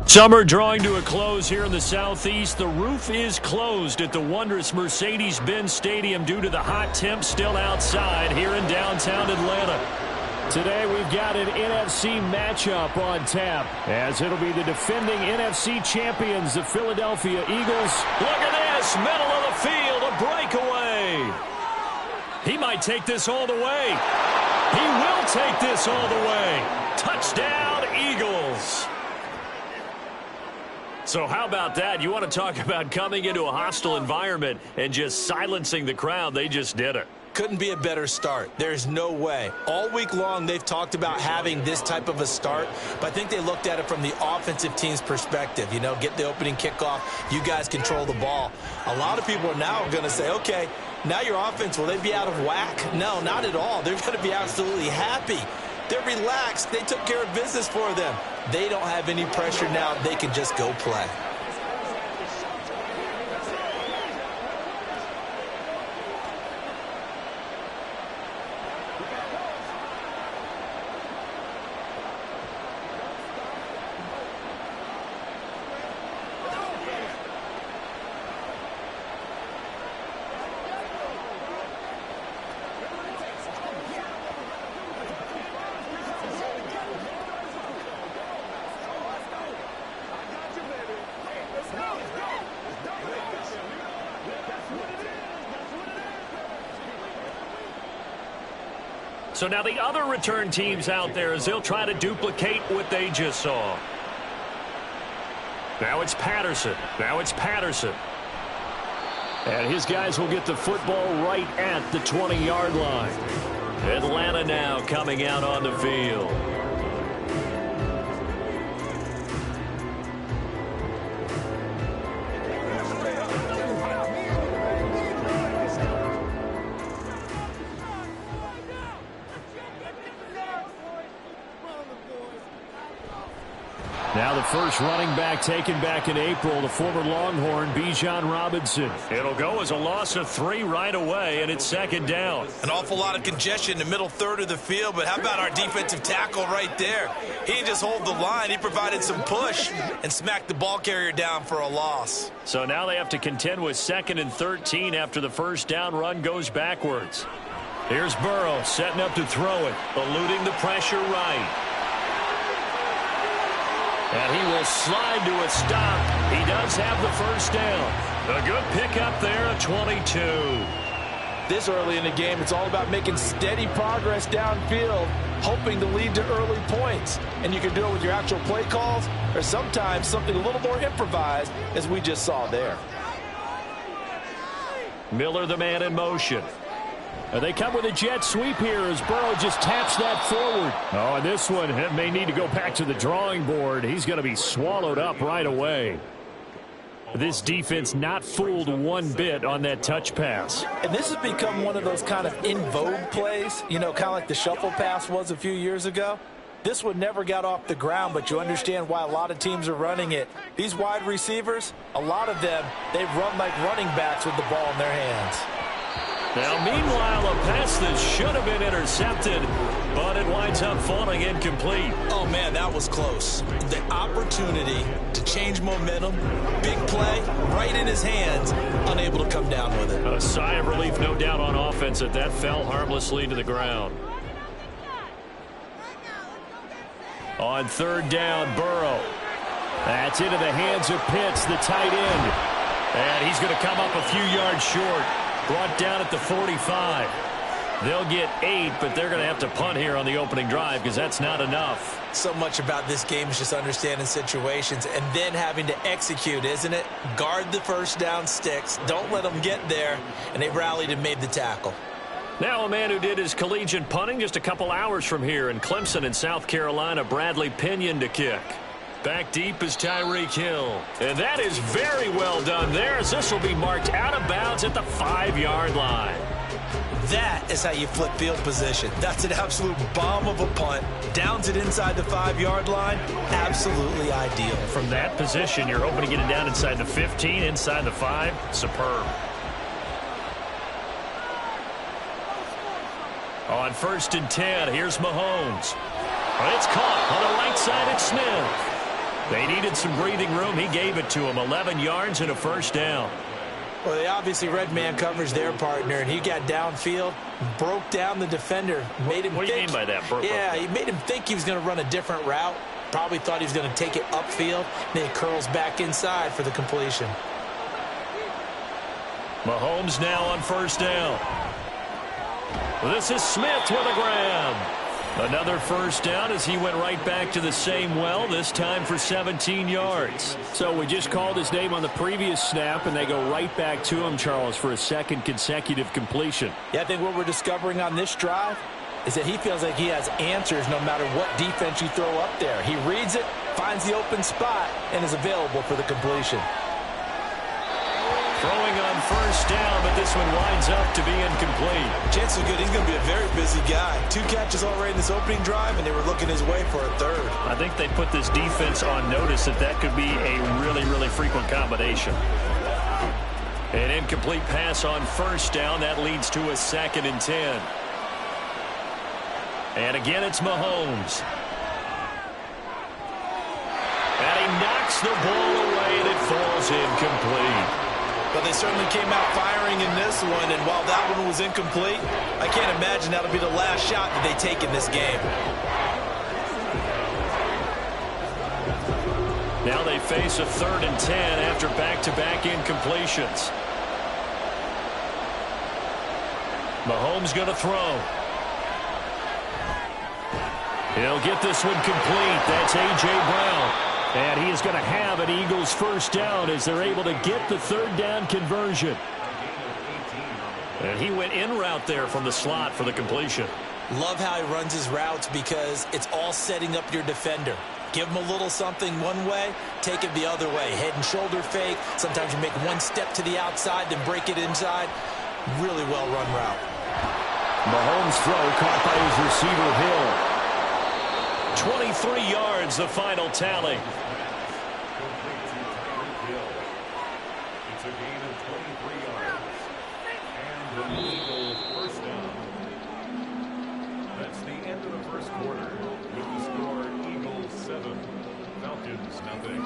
Summer drawing to a close here in the Southeast. The roof is closed at the wondrous Mercedes-Benz Stadium due to the hot temps still outside here in downtown Atlanta. Today we've got an NFC matchup on tap, as it'll be the defending NFC champions, the Philadelphia Eagles. Look at this, middle of the field, a breakaway. He might take this all the way. He will take this all the way. Touchdown, Eagles. So how about that? You want to talk about coming into a hostile environment and just silencing the crowd. They just did it. Couldn't be a better start. There's no way. All week long, they've talked about having this type of a start, but I think they looked at it from the offensive team's perspective. You know, get the opening kickoff. You guys control the ball. A lot of people are now going to say, okay, now your offense, will they be out of whack? No, not at all. They're going to be absolutely happy. They're relaxed. They took care of business for them. They don't have any pressure now. They can just go play. So now the other return teams out there as they'll try to duplicate what they just saw. Now it's Patterson. And his guys will get the football right at the 20-yard line. Atlanta now coming out on the field. Now the first running back taken back in April, the former Longhorn, Bijan Robinson. It'll go as a loss of 3 right away, and it's second down. An awful lot of congestion in the middle third of the field, but how about our defensive tackle right there? He didn't just hold the line. He provided some push and smacked the ball carrier down for a loss. So now they have to contend with 2nd and 13 after the first down run goes backwards. Here's Burrow setting up to throw it, eluding the pressure right. And he will slide to a stop. He does have the first down. A good pickup there at 22. This early in the game, it's all about making steady progress downfield, hoping to lead to early points. And you can do it with your actual play calls or sometimes something a little more improvised, as we just saw there. Miller, the man in motion. They come with a jet sweep here as Burrow just taps that forward. Oh, and this one may need to go back to the drawing board. He's going to be swallowed up right away. This defense not fooled one bit on that touch pass. And this has become one of those kind of in vogue plays, you know, kind of like the shuffle pass was a few years ago. This one never got off the ground, but you understand why a lot of teams are running it. These wide receivers, a lot of them, they've run like running backs with the ball in their hands. Now, meanwhile, a pass that should have been intercepted, but it winds up falling incomplete. Oh, man, that was close. The opportunity to change momentum, big play, right in his hands, unable to come down with it. A sigh of relief, no doubt, on offense that fell harmlessly to the ground. On 3rd down, Burrow. That's into the hands of Pitts, the tight end. And he's going to come up a few yards short. Brought down at the 45. They'll get 8, but they're going to have to punt here on the opening drive because that's not enough. So much about this game is just understanding situations and then having to execute, isn't it? Guard the first down sticks. Don't let them get there. And they rallied and made the tackle. Now a man who did his collegiate punting just a couple hours from here in Clemson in South Carolina, Bradley Pinion to kick. Back deep is Tyreek Hill. And that is very well done there, as this will be marked out of bounds at the 5-yard line. That is how you flip field position. That's an absolute bomb of a punt. Downs it inside the 5-yard line. Absolutely ideal. From that position, you're hoping to get it down inside the 15, inside the 5. Superb. On 1st and 10, here's Mahomes. It's caught on the right side at Smith. They needed some breathing room. He gave it to them. 11 yards and a first down. Well, they obviously read man coverage their partner, and he got downfield, broke down the defender, made him What do you mean by that? He made him think he was going to run a different route. Probably thought he was going to take it upfield. Then he curls back inside for the completion. Mahomes now on first down. This is Smith with a grab. Another first down as he went right back to the same well, this time for 17 yards. So we just called his name on the previous snap, and they go right back to him, Charles, for a second consecutive completion. Yeah, I think what we're discovering on this drive is that he feels like he has answers no matter what defense you throw up there. He reads it, finds the open spot, and is available for the completion. Throwing on first down, but this one winds up to be incomplete. Chances are good he's going to be a very busy guy. 2 catches already in this opening drive, and they were looking his way for a third. I think they put this defense on notice that that could be a really, really frequent combination. An incomplete pass on first down. That leads to a 2nd and 10. And again, it's Mahomes. And he knocks the ball away, and it falls incomplete. But they certainly came out firing in this one, and while that one was incomplete, I can't imagine that'll be the last shot that they take in this game. Now they face a 3rd and 10 after back-to-back incompletions. Mahomes going to throw. He'll get this one complete. That's A.J. Brown. And he is going to have an Eagles first down as they're able to get the 3rd down conversion. And he went in route there from the slot for the completion. Love how he runs his routes because it's all setting up your defender. Give him a little something one way, take it the other way. Head and shoulder fake. Sometimes you make one step to the outside, then break it inside. Really well-run route. Mahomes' throw caught by his receiver, Hill. 23 yards, the final tally. It's a gain of 23 yards. And the Eagles first down. That's the end of the first quarter. With the score, Eagles 7, Falcons nothing.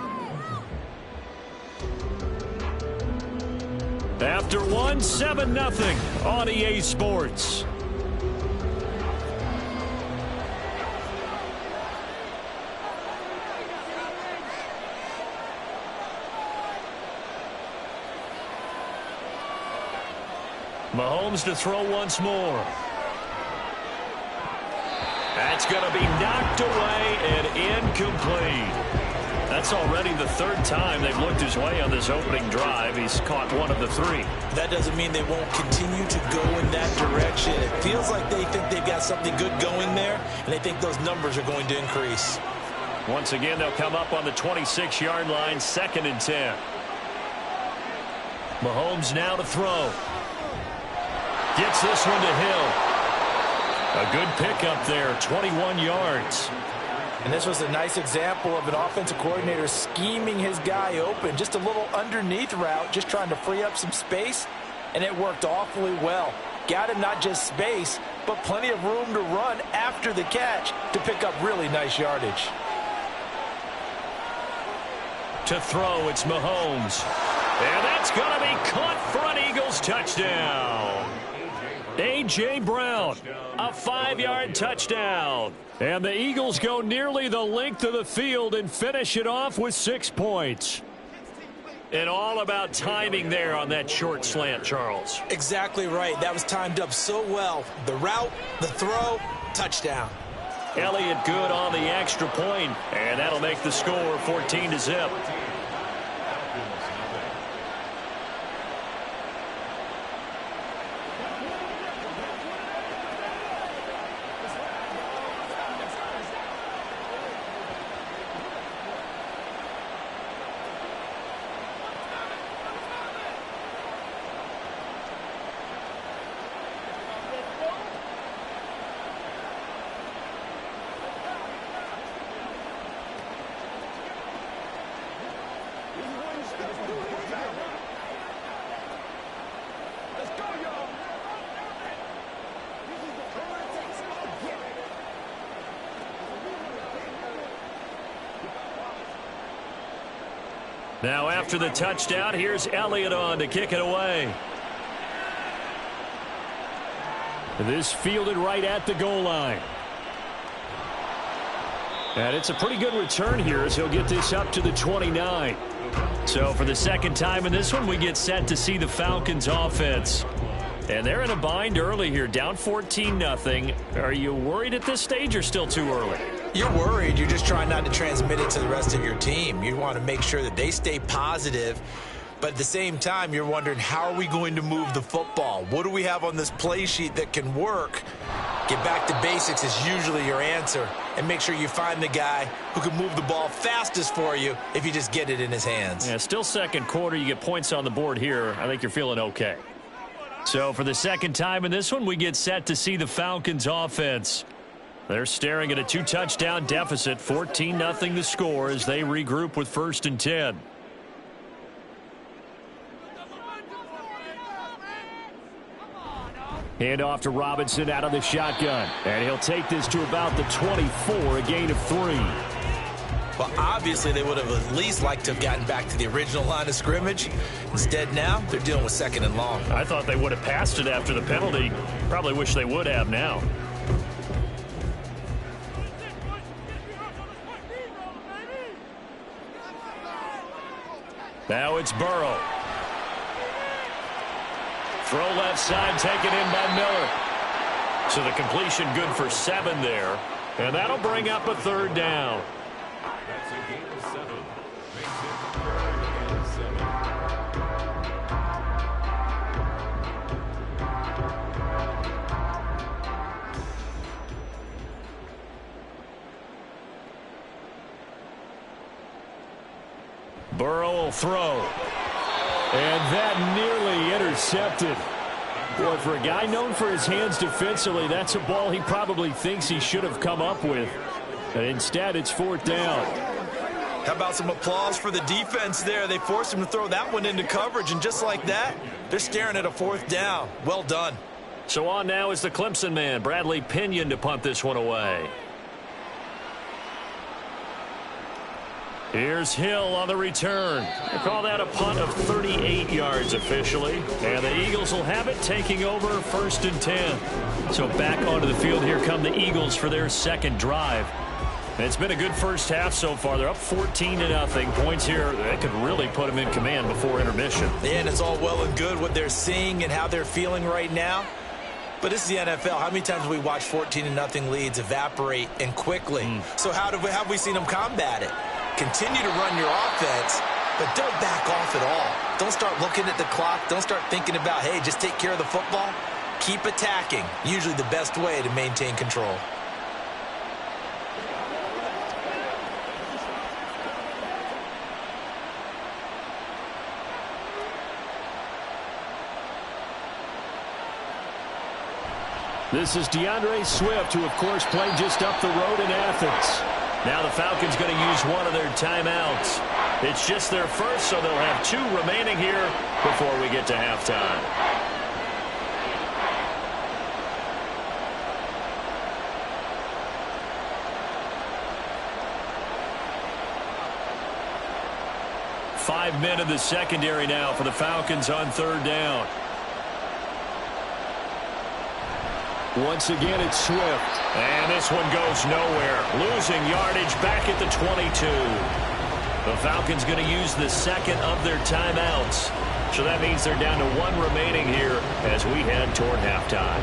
After 7-0 on EA Sports. Mahomes to throw once more. That's going to be knocked away and incomplete. That's already the 3rd time they've looked his way on this opening drive. He's caught 1 of the 3. That doesn't mean they won't continue to go in that direction. It feels like they think they've got something good going there, and they think those numbers are going to increase. Once again, they'll come up on the 26-yard line, 2nd and 10. Mahomes now to throw. Gets this one to Hill. A good pickup there, 21 yards. And this was a nice example of an offensive coordinator scheming his guy open. Just a little underneath route, just trying to free up some space, and it worked awfully well. Got him not just space, but plenty of room to run after the catch to pick up really nice yardage. To throw, it's Mahomes. And that's going to be caught for an Eagles touchdown. A.J. Brown, a 5-yard touchdown. And the Eagles go nearly the length of the field and finish it off with 6 points. And all about timing there on that short slant, Charles. Exactly right. That was timed up so well. The route, the throw, touchdown. Elliott good on the extra point, and that'll make the score 14-0. Now after the touchdown, here's Elliott on to kick it away. This fielded right at the goal line. And it's a pretty good return here as he'll get this up to the 29. So for the second time in this one, we get set to see the Falcons offense. And they're in a bind early here, down 14-0. Are you worried at this stage or still too early? You're worried. You're just trying not to transmit it to the rest of your team. You want to make sure that they stay positive. But at the same time, you're wondering, how are we going to move the football? What do we have on this play sheet that can work? Get back to basics is usually your answer. And make sure you find the guy who can move the ball fastest for you if you just get it in his hands. Yeah, still second quarter. You get points on the board here. I think you're feeling okay. So for the second time in this one, we get set to see the Falcons offense. They're staring at a 2-touchdown deficit, 14-0 the score as they regroup with 1st and 10. Hand off to Robinson out of the shotgun. And he'll take this to about the 24, a gain of 3. Well, obviously, they would have at least liked to have gotten back to the original line of scrimmage. Instead, now, they're dealing with 2nd and long. I thought they would have passed it after the penalty. Probably wish they would have now. Now it's Burrow. Throw left side, taken in by Miller. So the completion good for 7 there. And that'll bring up a 3rd down. That's a gain of 7. Makes it 3rd and 7. Burrow will throw. And that nearly intercepted. Boy, for a guy known for his hands defensively, that's a ball he probably thinks he should have come up with. And instead, it's 4th down. How about some applause for the defense there? They forced him to throw that one into coverage, and just like that, they're staring at a 4th down. Well done. So on now is the Clemson man, Bradley Pinion, to punt this one away. Here's Hill on the return. They call that a punt of 38 yards officially. And the Eagles will have it, taking over 1st and 10. So back onto the field, here come the Eagles for their 2nd drive. And it's been a good first half so far. They're up 14-0. Points here that could really put them in command before intermission. And it's all well and good what they're seeing and how they're feeling right now. But this is the NFL. How many times have we watched 14-0 leads evaporate and quickly? So how have we seen them combat it? Continue to run your offense, but don't back off at all. Don't start looking at the clock. Don't start thinking about, hey, just take care of the football. Keep attacking. Usually the best way to maintain control. This is DeAndre Swift, who, of course, played just up the road in Athens. Now the Falcons going to use one of their timeouts. It's just their first, so they'll have 2 remaining here before we get to halftime. Five men in the secondary now for the Falcons on 3rd down. Once again, it's Swift. And this one goes nowhere. Losing yardage back at the 22. The Falcons going to use the 2nd of their timeouts. So that means they're down to 1 remaining here as we head toward halftime.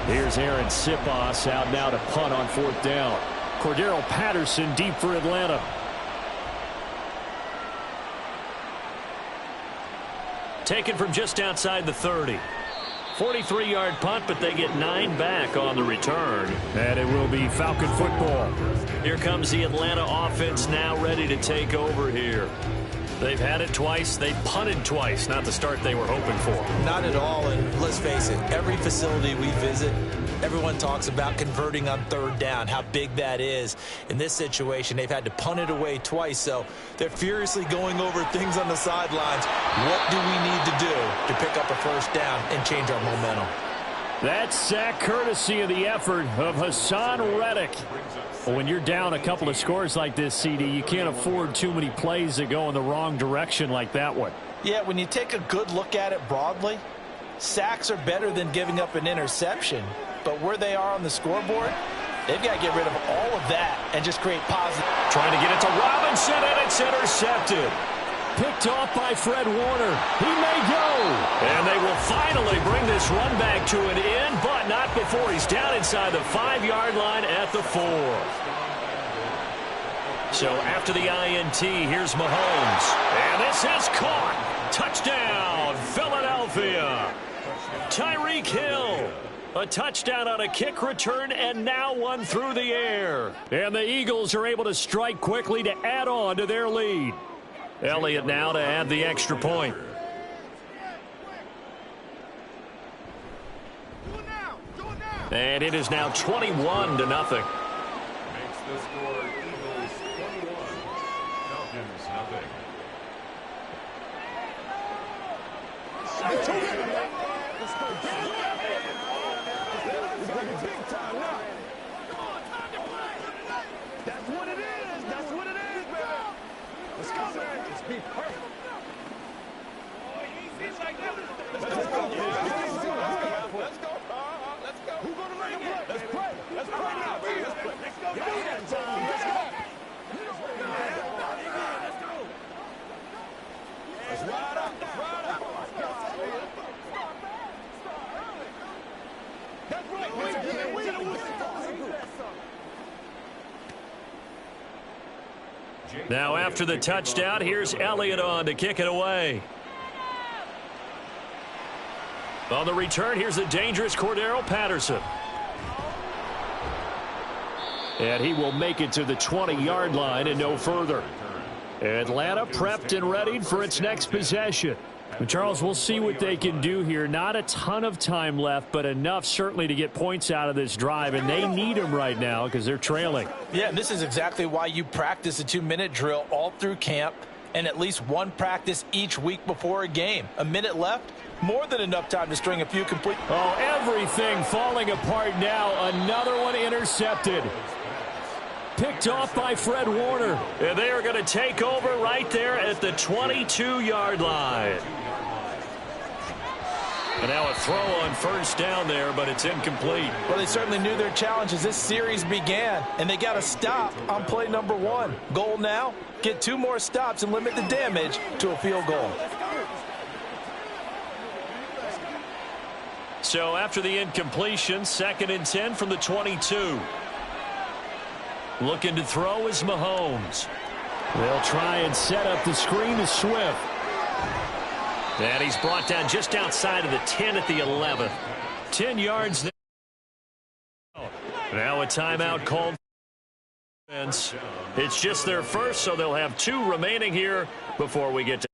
Here's Aaron Siposs out now to punt on 4th down. Cordero Patterson deep for Atlanta. Taken from just outside the 30. 43-yard punt, but they get 9 back on the return. And it will be Falcon football. Here comes the Atlanta offense now ready to take over here. They've had it twice. They've punted twice. Not the start they were hoping for. Not at all, and let's face it, every facility we visit, everyone talks about converting on 3rd down, how big that is. In this situation, they've had to punt it away twice, so they're furiously going over things on the sidelines. What do we need to do to pick up a 1st down and change our momentum? That sack courtesy of the effort of Hassan Reddick. When you're down a couple of scores like this, CD, you can't afford too many plays that go in the wrong direction like that one. Yeah, when you take a good look at it broadly, sacks are better than giving up an interception. But where they are on the scoreboard, they've got to get rid of all of that and just create positive. Trying to get it to Robinson, and it's intercepted. Picked off by Fred Warner. He may go. And they will finally bring this run back to an end, but not before he's down inside the 5-yard line at the 4. So after the INT, here's Mahomes. And this is caught. Touchdown, Philadelphia. Tyreek Hill. A touchdown on a kick return, and now one through the air. And the Eagles are able to strike quickly to add on to their lead. Elliott now to add the extra point. And it is now 21-0. Makes the score Eagles 21, Falcons That's what it is. That's what it is, baby. Let's go, man. Let's be perfect. Let's go. Let's go. Who's going to make a play? Let's pray. Let's pray now, baby. Let's play. Let's go. Let's go. Let's ride up. Let's ride up. That's right. We get it. Now after the touchdown, here's Elliott on to kick it away. On the return, here's the dangerous Cordero Patterson. And he will make it to the 20-yard line and no further. Atlanta prepped and readied for its next possession. But Charles, we'll see what they can do here. Not a ton of time left, but enough certainly to get points out of this drive, and they need them right now because they're trailing. Yeah, and this is exactly why you practice a 2-minute drill all through camp and at least one practice each week before a game. A minute left, more than enough time to string a few complete. Oh, everything falling apart now. Another one intercepted. Picked off by Fred Warner. And they are going to take over right there at the 22-yard line. And now a throw on first down there, but it's incomplete. Well, they certainly knew their challenge as this series began, and they got to stop on play number 1. Goal now, get 2 more stops and limit the damage to a field goal. So after the incompletion, 2nd and 10 from the 22. Looking to throw is Mahomes. They'll try and set up the screen to Swift. And he's brought down just outside of the 10 at the 11. 10 yards there. Now a timeout called. It's just their first, so they'll have 2 remaining here before we get to.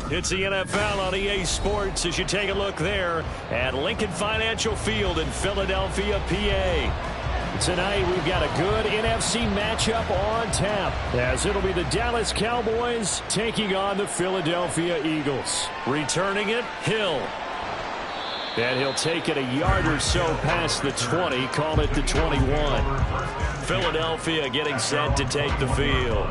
It's the NFL on EA Sports as you take a look there at Lincoln Financial Field in Philadelphia, PA. Tonight we've got a good NFC matchup on tap as it'll be the Dallas Cowboys taking on the Philadelphia Eagles. Returning it, Hill. And he'll take it a yard or so past the 20, call it the 21. Philadelphia getting set to take the field.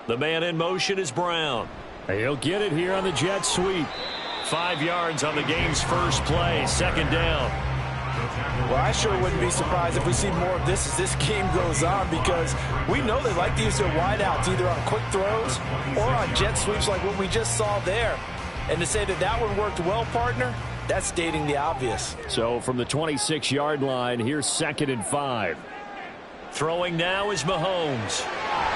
The man in motion is Brown. He'll get it here on the jet sweep. 5 yards on the game's first play, second down. Well, I sure wouldn't be surprised if we see more of this as this game goes on, because we know they like to use their wideouts either on quick throws or on jet sweeps like what we just saw there. And to say that that one worked well, partner, that's stating the obvious. So from the 26-yard line, here's 2nd and 5. Throwing now is Mahomes.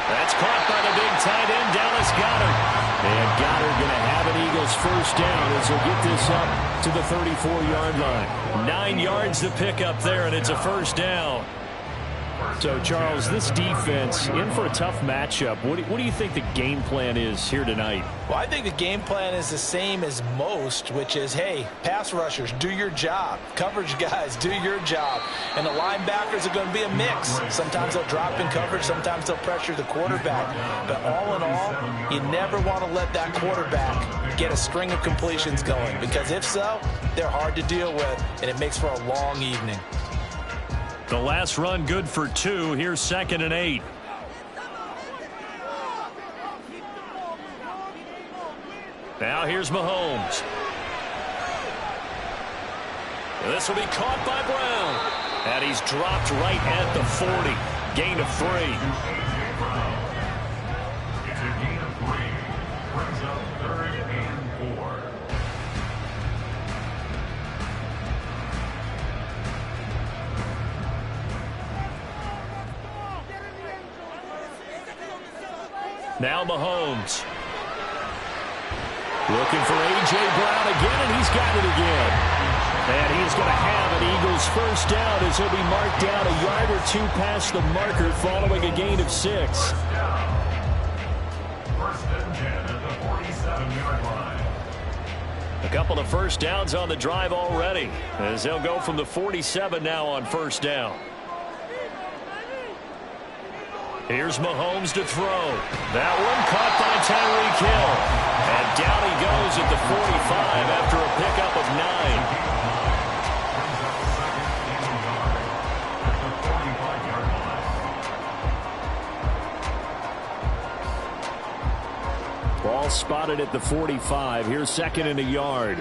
That's caught by the big tight end, Dallas Goedert. And Goedert going to have an Eagles first down as he'll get this up to the 34-yard line. 9 yards to pick up there, and it's a first down. So, Charles, this defense in for a tough matchup. What do you think the game plan is here tonight? Well, I think the game plan is the same as most, which is, hey, pass rushers, do your job. Coverage guys, do your job. And the linebackers are going to be a mix. Sometimes they'll drop in coverage. Sometimes they'll pressure the quarterback. But all in all, you never want to let that quarterback get a string of completions going, because if so, they're hard to deal with, and it makes for a long evening. The last run good for 2. Here's 2nd and 8. Now here's Mahomes. This will be caught by Brown. And he's dropped right at the 40. Gain of 3. It's a gain of 3. Brings up 3rd and 4. Now Mahomes. Looking for A.J. Brown again, and he's got it again. And he's going to have an Eagles first down as he'll be marked down a yard or 2 past the marker following a gain of 6. First and 10 at the 47-yard line. A couple of first downs on the drive already as they'll go from the 47 now on first down. Here's Mahomes to throw. That one caught by Tyreek Hill. And down he goes at the 45 after a pickup of 9. Ball spotted at the 45. Here's 2nd and a yard.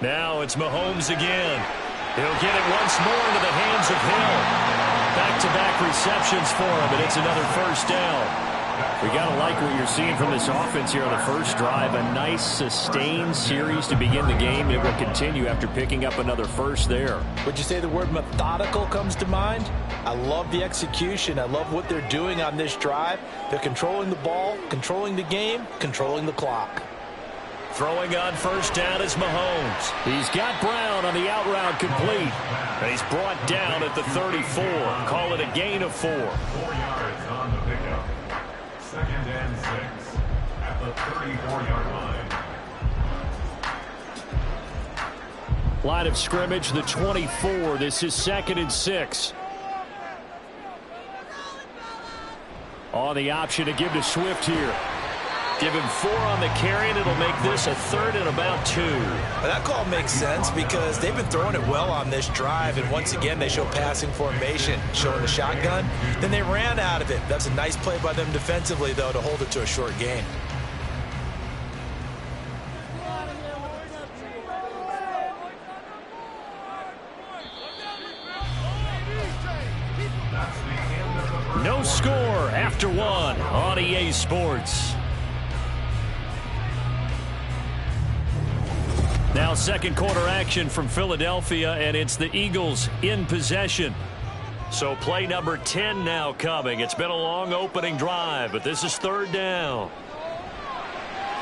Now it's Mahomes again. He'll get it once more into the hands of Hill. Back-to-back receptions for him, and it's another first down. We got to like what you're seeing from this offense here on the first drive. A nice, sustained series to begin the game. It will continue after picking up another first there. Would you say the word methodical comes to mind? I love the execution. I love what they're doing on this drive. They're controlling the ball, controlling the game, controlling the clock. Throwing on first down is Mahomes. He's got Brown on the out route complete. And he's brought down at the 34. Call it a gain of 4. 4 yards on the pickup. 2nd and 6 at the 34-yard line. Line of scrimmage, the 24. This is 2nd and 6. On the option to give to Swift here. Give him 4 on the carry, and it'll make this a 3rd and about 2. Well, that call makes sense because they've been throwing it well on this drive, and once again they show passing formation, showing the shotgun. Then they ran out of it. That's a nice play by them defensively, though, to hold it to a short gain. No score after 1 on EA Sports. Now second quarter action from Philadelphia, and it's the Eagles in possession. So play number 10 now coming. It's been a long opening drive, but this is 3rd down.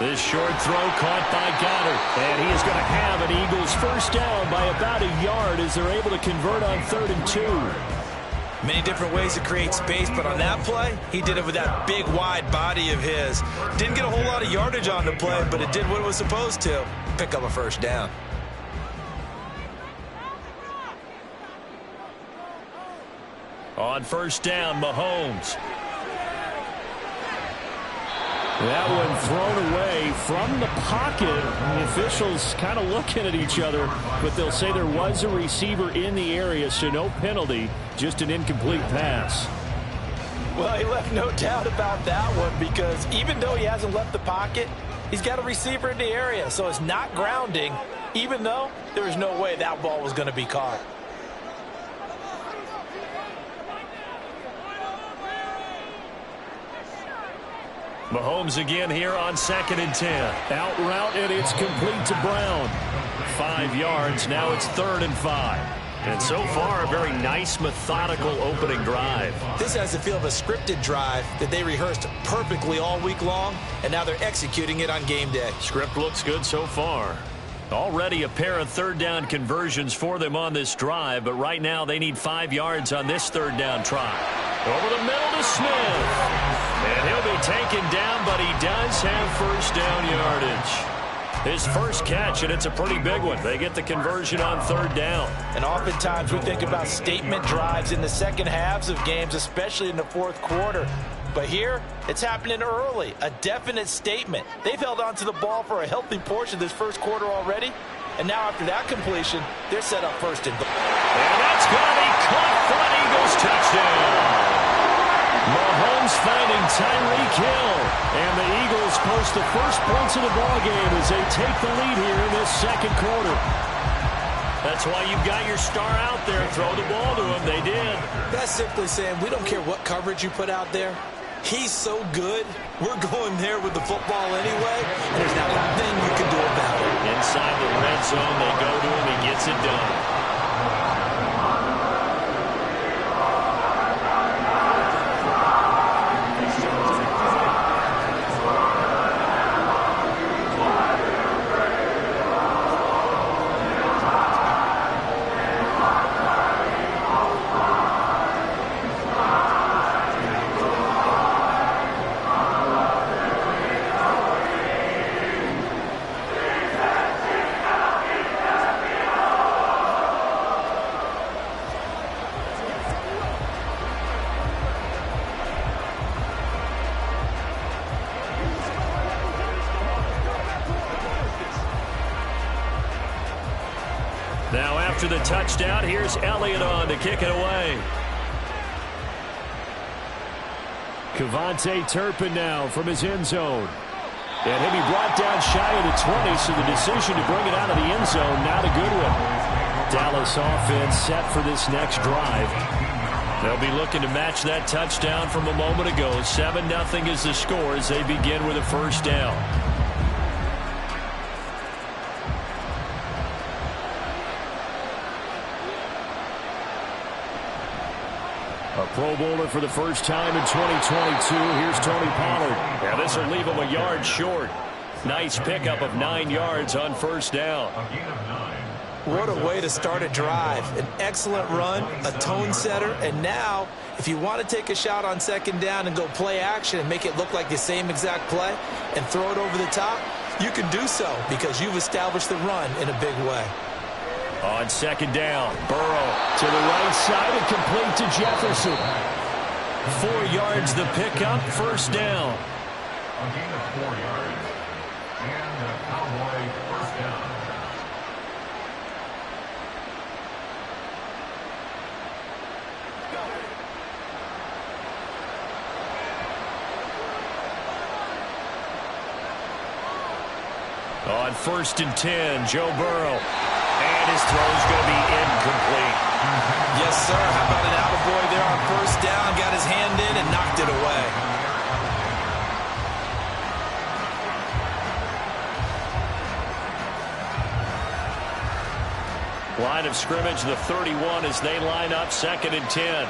This short throw caught by Goddard. And he is going to have an Eagles first down by about a yard as they're able to convert on 3rd and 2. Many different ways to create space, but on that play, he did it with that big, wide body of his. Didn't get a whole lot of yardage on the play, but it did what it was supposed to. Pick up a first down. On first down, Mahomes. That one thrown away from the pocket. The officials kind of looking at each other, but they'll say there was a receiver in the area, so no penalty, just an incomplete pass. Well, he left no doubt about that one because even though he hasn't left the pocket, he's got a receiver in the area, so it's not grounding, even though there was no way that ball was going to be caught. Mahomes again here on 2nd and 10. Out route, and it's complete to Brown. 5 yards. Now it's 3rd and 5. And so far, a very nice, methodical opening drive. This has the feel of a scripted drive that they rehearsed perfectly all week long, and now they're executing it on game day. Script looks good so far. Already a pair of 3rd down conversions for them on this drive, but right now they need 5 yards on this 3rd down try. Over the middle to Smith. And he'll be taken down, but he does have first down yardage. His first catch, and it's a pretty big one. They get the conversion on 3rd down. And oftentimes we think about statement drives in the second halves of games, especially in the 4th quarter. But here, it's happening early, a definite statement. They've held on to the ball for a healthy portion of this first quarter already. And now after that completion, they're set up 1st and goal. And that's going to be caught for an Eagles touchdown. Mahomes finding Tyreek Hill. And the Eagles post the first points of the ballgame as they take the lead here in this 2nd quarter. That's why you've got your star out there. Throw the ball to him. They did. That's simply saying we don't care what coverage you put out there. He's so good, we're going there with the football anyway, and there's not a thing you can do about it. Inside the red zone, they go to him. He gets it done. Now after the touchdown, here's Elliott on to kick it away. KaVontae Turpin now from his end zone. And he'll be brought down shy of the 20, so the decision to bring it out of the end zone, not a good one. Dallas offense set for this next drive. They'll be looking to match that touchdown from a moment ago. 7-0 is the score as they begin with a first down. A Pro Bowler for the first time in 2022. Here's Tony Pollard. Yeah, this will leave him a yard short. Nice pickup of 9 yards on first down. What a way to start a drive. An excellent run, a tone setter, and now if you want to take a shot on 2nd down and go play action and make it look like the same exact play and throw it over the top, you can do so because you've established the run in a big way. On 2nd down, Burrow to the right side and complete to Jefferson. 4 yards the pickup, first down. A gain of 4 yards. And a Cowboy first down. On 1st and 10, Joe Burrow. And his throw's going to be incomplete. Yes, sir. How about an attaboy there on 1st down? Got his hand in and knocked it away. Line of scrimmage, the 31 as they line up 2nd and 10.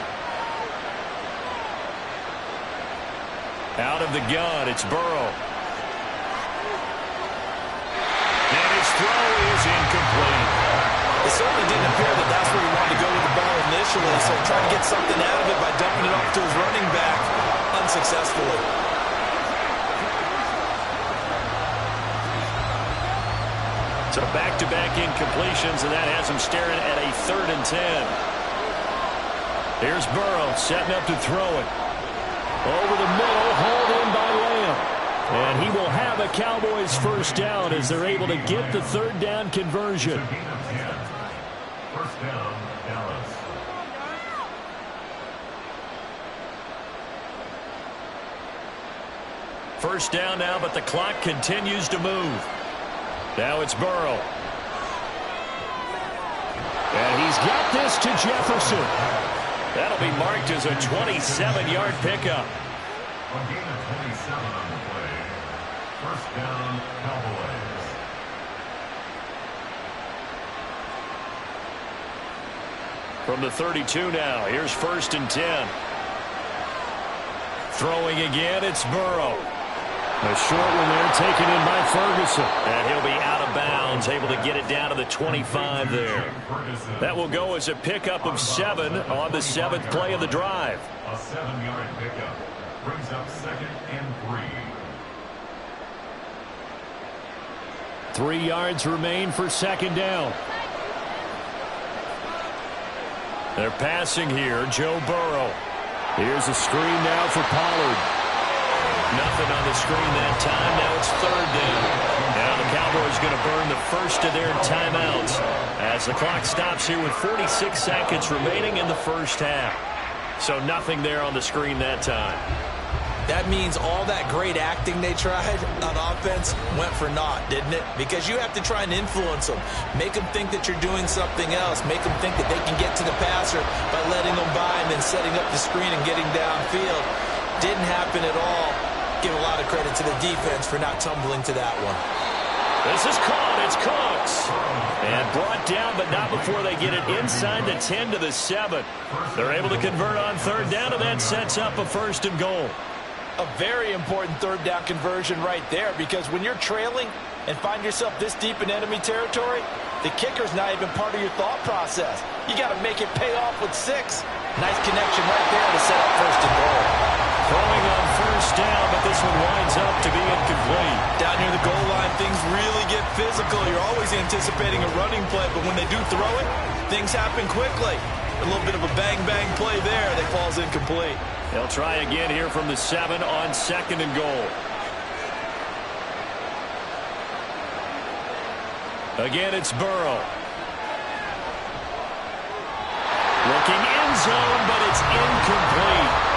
Out of the gun, it's Burrow. throw is incomplete. It certainly didn't appear that that's where he wanted to go with the ball initially, so trying to get something out of it by dumping it off to his running back unsuccessfully. So back-to-back incompletions, and that has him staring at a 3rd and 10. Here's Burrow setting up to throw it. Over the middle, hauled in by Lamb. And he will have a Cowboys first down as they're able to get the 3rd down conversion. First down, Dallas. First down now, but the clock continues to move. Now it's Burrow. And he's got this to Jefferson. That'll be marked as a 27-yard pickup. On gain of 27 on the play. First down, Cowboys. From the 32 now, here's 1st and 10. Throwing again, it's Burrow. A short one there taken in by Ferguson. And he'll be out of bounds, able to get it down to the 25 there. That will go as a pickup of 7 on the 7th play of the drive. A 7-yard pickup brings up 2nd and 3. 3 yards remain for 2nd down. They're passing here, Joe Burrow. Here's a screen now for Pollard. Nothing on the screen that time. Now it's 3rd down. Now the Cowboys going to burn the first of their timeouts as the clock stops here with 46 seconds remaining in the first half. So nothing there on the screen that time. That means all that great acting they tried on offense went for naught, didn't it? Because you have to try and influence them. Make them think that you're doing something else. Make them think that they can get to the passer by letting them by and then setting up the screen and getting downfield. Didn't happen at all. Give a lot of credit to the defense for not tumbling to that one. This is caught. It's Cooks. And brought down, but not before they get it inside the 10 to the 7. They're able to convert on 3rd down, and that sets up a 1st and goal. A very important 3rd down conversion right there, because when you're trailing and find yourself this deep in enemy territory, the kicker's not even part of your thought process. You got to make it pay off with 6. Nice connection right there to set up 1st and goal. Throwing on 1st down, but this one winds up to be incomplete. Down near the goal line, things really get physical. You're always anticipating a running play, but when they do throw it, things happen quickly. A little bit of a bang-bang play there that falls incomplete. They'll try again here from the 7 on 2nd and goal. Again, it's Burrow. Looking end zone, but it's incomplete.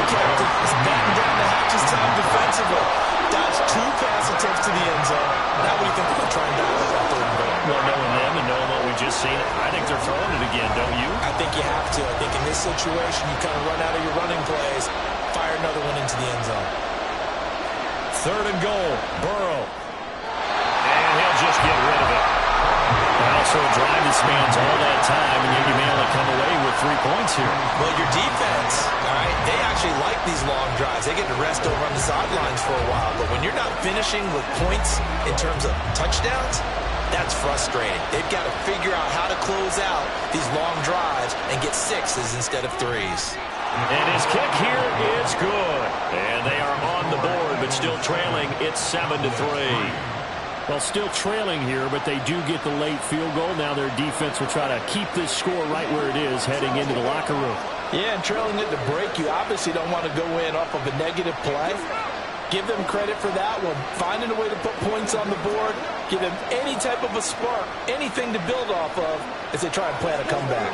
Captain is batting down the hatches time defensively. Dodged 2 pass attempts to the end zone. Now what do you think they're going to try and dial up that 3rd and goal? Well, knowing them and knowing what we just seen, I think they're throwing it again, don't you? I think you have to. I think in this situation, you kind of run out of your running plays, fire another one into the end zone. 3rd and goal, Burrow. And he'll just get rid of it. Also a drive that spans all that time, and yet you may only come away with 3 points here. Well, your defense, all right, they actually like these long drives. They get to rest over on the sidelines for a while. But when you're not finishing with points in terms of touchdowns, that's frustrating. They've got to figure out how to close out these long drives and get 6s instead of 3s. And his kick here is good. And they are on the board, but still trailing. It's 7-3. Well, still trailing here, but they do get the late field goal. Now their defense will try to keep this score right where it is heading into the locker room. Yeah, and trailing it to break, you obviously don't want to go in off of a negative play. Give them credit for that one. Finding a way to put points on the board, give them any type of a spark, anything to build off of as they try and plan a comeback.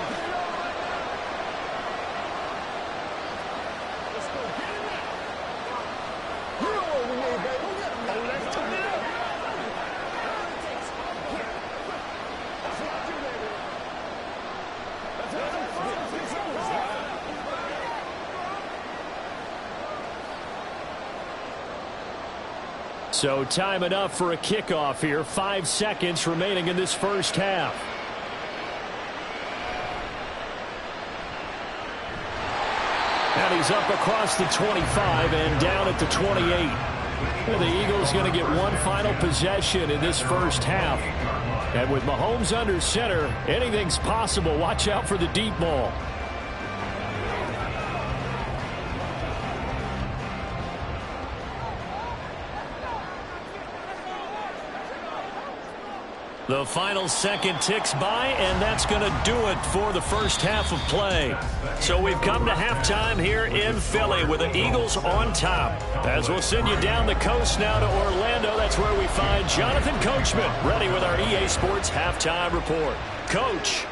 So time enough for a kickoff here. 5 seconds remaining in this first half. And he's up across the 25 and down at the 28. And the Eagles going to get one final possession in this first half. And with Mahomes under center, anything's possible. Watch out for the deep ball. The final second ticks by, and that's going to do it for the first half of play. So we've come to halftime here in Philly with the Eagles on top. As we'll send you down the coast now to Orlando, that's where we find Jonathan Coachman ready with our EA Sports halftime report. Coach.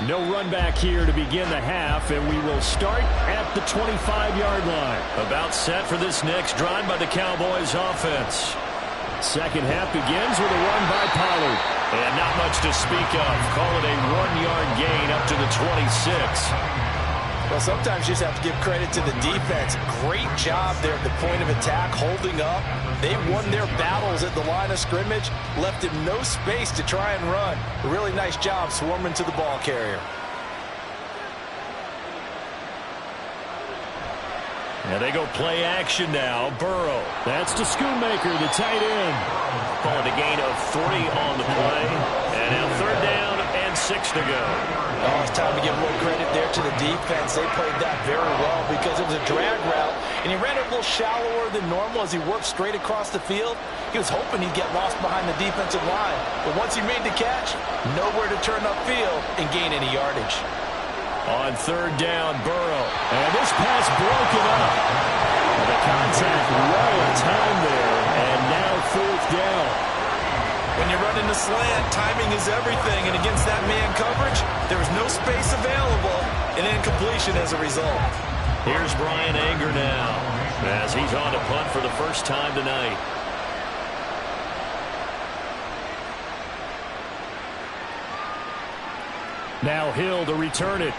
No run back here to begin the half, and we will start at the 25-yard line. About set for this next drive by the Cowboys offense. Second half begins with a run by Pollard. And not much to speak of. Call it a 1-yard gain up to the 26. Well, sometimes you just have to give credit to the defense. Great job there at the point of attack, holding up. They won their battles at the line of scrimmage, left him no space to try and run. A really nice job swarming to the ball carrier. And they go play action now. Burrow. That's to Schoonmaker, the tight end. Calling a gain of 3 on the play. And now third down and 6 to go. Oh, it's time to give a little credit there to the defense. They played that very well because it was a drag route, and he ran it a little shallower than normal as he worked straight across the field. He was hoping he'd get lost behind the defensive line. But once he made the catch, nowhere to turn upfield and gain any yardage. On third down, Burrow. And this pass broken up. And the contact right on time there. And now fourth down. When you're running the slant, timing is everything. And against that man coverage, there was no space available. And incompletion as a result. Here's Brian Anger now as he's on to punt for the first time tonight. Now Hill to return it.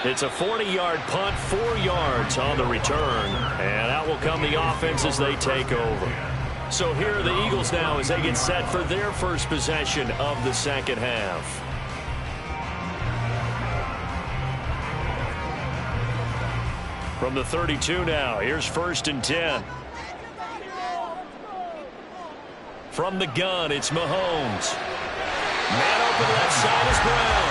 It's a 40-yard punt, 4 yards on the return. And out will come the offense as they take over. So here are the Eagles now as they get set for their first possession of the second half. From the 32 now, here's 1st and 10. From the gun, it's Mahomes. Man open left side is Brown.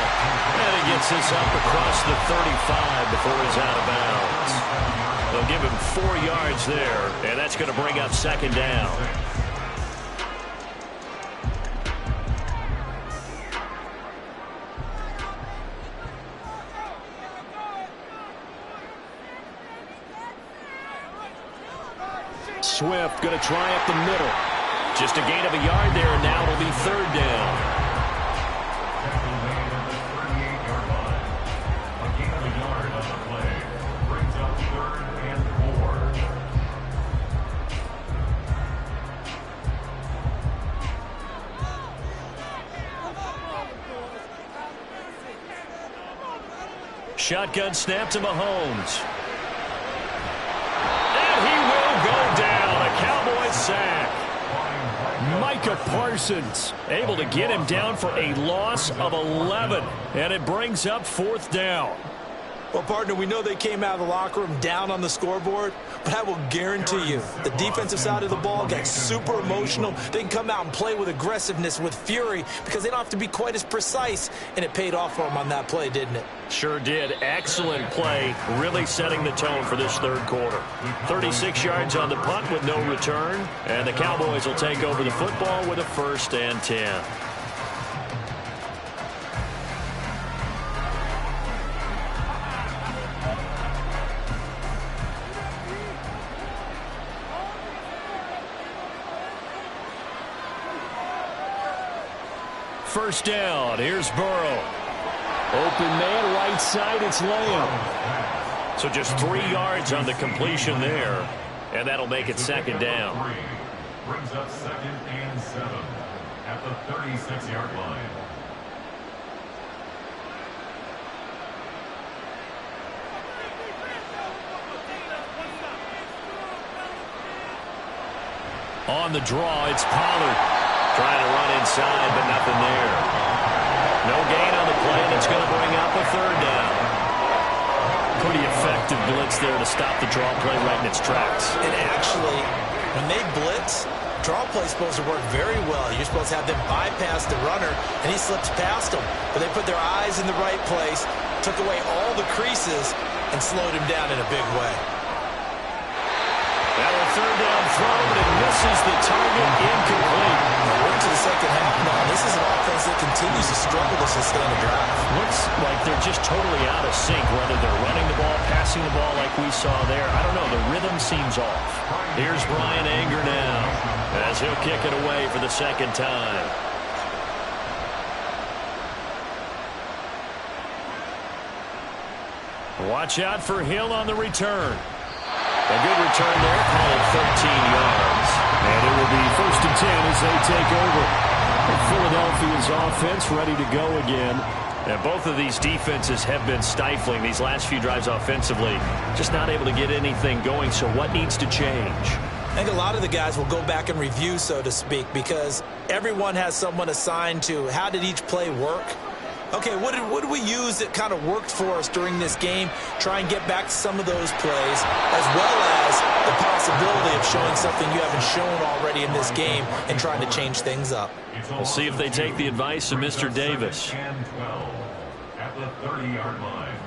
And he gets this up across the 35 before he's out of bounds. They'll give him 4 yards there, and that's going to bring up second down. Swift going to try up the middle. Just a gain of a yard there, and now it'll be third down. Shotgun snap to Mahomes. And he will go down. A Cowboys sack. Micah Parsons able to get him down for a loss of 11. And it brings up fourth down. Well, partner, we know they came out of the locker room down on the scoreboard, but I will guarantee you the defensive side of the ball got super emotional. They can come out and play with aggressiveness, with fury, because they don't have to be quite as precise, and it paid off for them on that play, didn't it? Sure did. Excellent play, really setting the tone for this third quarter. 36 yards on the punt with no return, and the Cowboys will take over the football with a 1st and 10. First down, here's Burrow. Open man, right side, it's Lamb. So just 3 yards on the completion there, and that'll make it second down. Brings up 2nd and 7 at the 36-yard line. On the draw, it's Pollard. Trying to run inside, but nothing there. No gain on the play, and it's going to bring up a third down. pretty effective blitz there to stop the draw play right in its tracks. And actually, when they blitz, draw play is supposed to work very well. You're supposed to have them bypass the runner, and he slips past them. But they put their eyes in the right place, took away all the creases, and slowed him down in a big way. Now a third down throw, but it misses the target, incomplete. We're into the second half now. This is an offense that continues to struggle to sustain a drive. Looks like they're just totally out of sync, whether they're running the ball, passing the ball like we saw there. I don't know. The rhythm seems off. Here's Bryan Anger now as he'll kick it away for the second time. Watch out for Hill on the return. A good return there, call it 13 yards. And it will be 1st and 10 as they take over. And Philadelphia's offense ready to go again. And both of these defenses have been stifling these last few drives offensively. Just not able to get anything going, so what needs to change? I think a lot of the guys will go back and review, so to speak, because everyone has someone assigned to how did each play work. Okay, what did we use that kind of worked for us during this game? Try and get back to some of those plays, as well as the possibility of showing something you haven't shown already in this game and trying to change things up. We'll see if they take the advice of Mr. Davis. And 12 at the 30-yard line.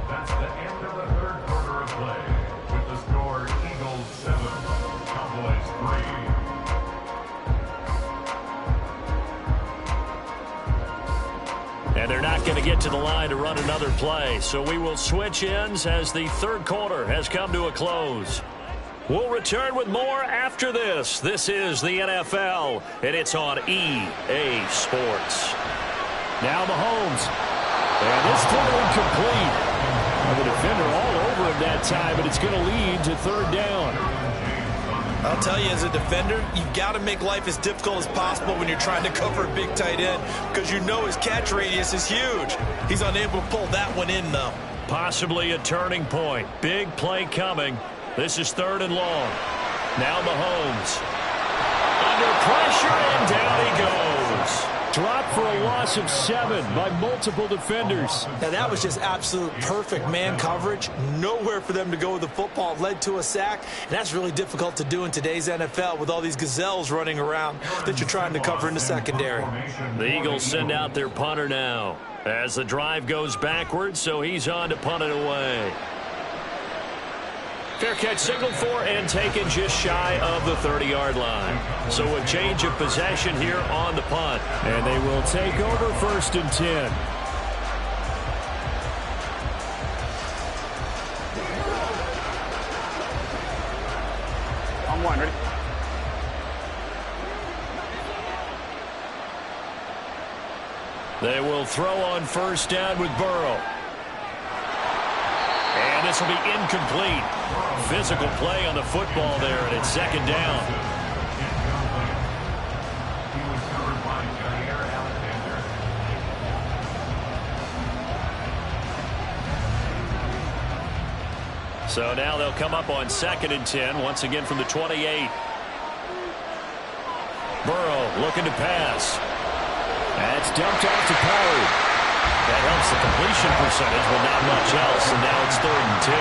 That's the end of the third quarter of play. With the score, Eagles 7, Cowboys 3. And they're not going to get to the line to run another play. So we will switch ends as the third quarter has come to a close. We'll return with more after this. This is the NFL, and it's on EA Sports. Now Mahomes. And this throw incomplete. The defender all over him that time, but it's going to lead to third down. I'll tell you, as a defender, you've got to make life as difficult as possible when you're trying to cover a big tight end, because you know his catch radius is huge. He's unable to pull that one in, though. Possibly a turning point. Big play coming. This is 3rd and long. Now Mahomes. Under pressure, and down he goes. Dropped for a loss of 7 by multiple defenders. Now, that was just absolute perfect man coverage. Nowhere for them to go with the football. Led to a sack, and that's really difficult to do in today's NFL with all these gazelles running around that you're trying to cover in the secondary. The Eagles send out their punter now as the drive goes backwards, so he's on to punt it away. Fair catch signaled for and taken just shy of the 30-yard line. So a change of possession here on the punt. And they will take over 1st and 10. On one, ready? They will throw on 1st down with Burrow. And this will be incomplete. Physical play on the football there, and it's 2nd down. So now they'll come up on 2nd and 10, once again from the 28. Burrow looking to pass. That's dumped off to Pollard. That helps the completion percentage, but not much else, and now it's 3rd and 10.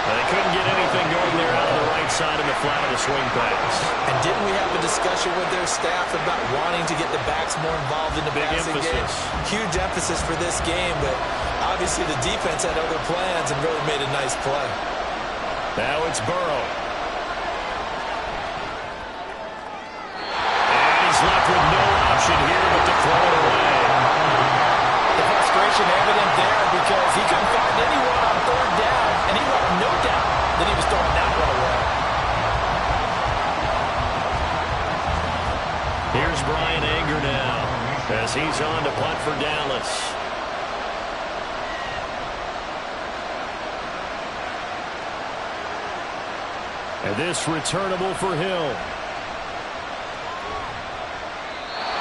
They couldn't get anything going there out of the right side of the flat of the swing pass. And didn't we have a discussion with their staff about wanting to get the backs more involved in the passing game? Huge emphasis for this game, but obviously the defense had other plans and really made a nice play. Now it's Burrow. And he's left with no option here but to throw it away. The frustration evident there because he couldn't find anyone on 3rd down, and he left no doubt that he was throwing that one away. Here's Bryan Anger now as he's on to punt for Dallas. And this returnable for Hill.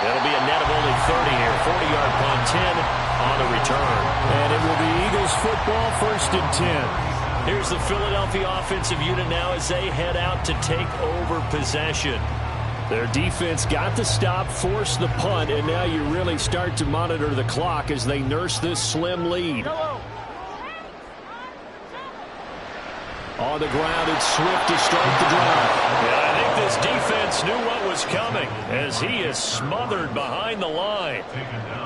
It'll be a net of only 30 here. 40-yard punt, 10 on the return. And it will be Eagles football, 1st and 10. Here's the Philadelphia offensive unit now as they head out to take over possession. Their defense got the stop, forced the punt, and now you really start to monitor the clock as they nurse this slim lead. On the ground, it's Swift to start the drive. Yeah, I think this defense knew what was coming as he is smothered behind the line.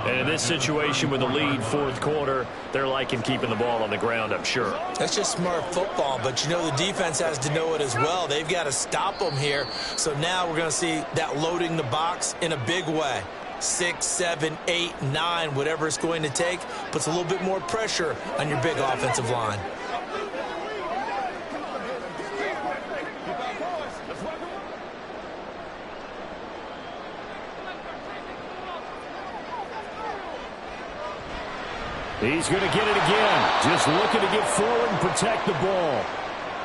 And in this situation with the lead fourth quarter, they're liking keeping the ball on the ground, I'm sure. That's just smart football, but you know the defense has to know it as well. They've got to stop them here. So now we're going to see that loading the box in a big way. 6, 7, 8, 9, whatever it's going to take, puts a little bit more pressure on your big offensive line. He's going to get it again. Just looking to get forward and protect the ball.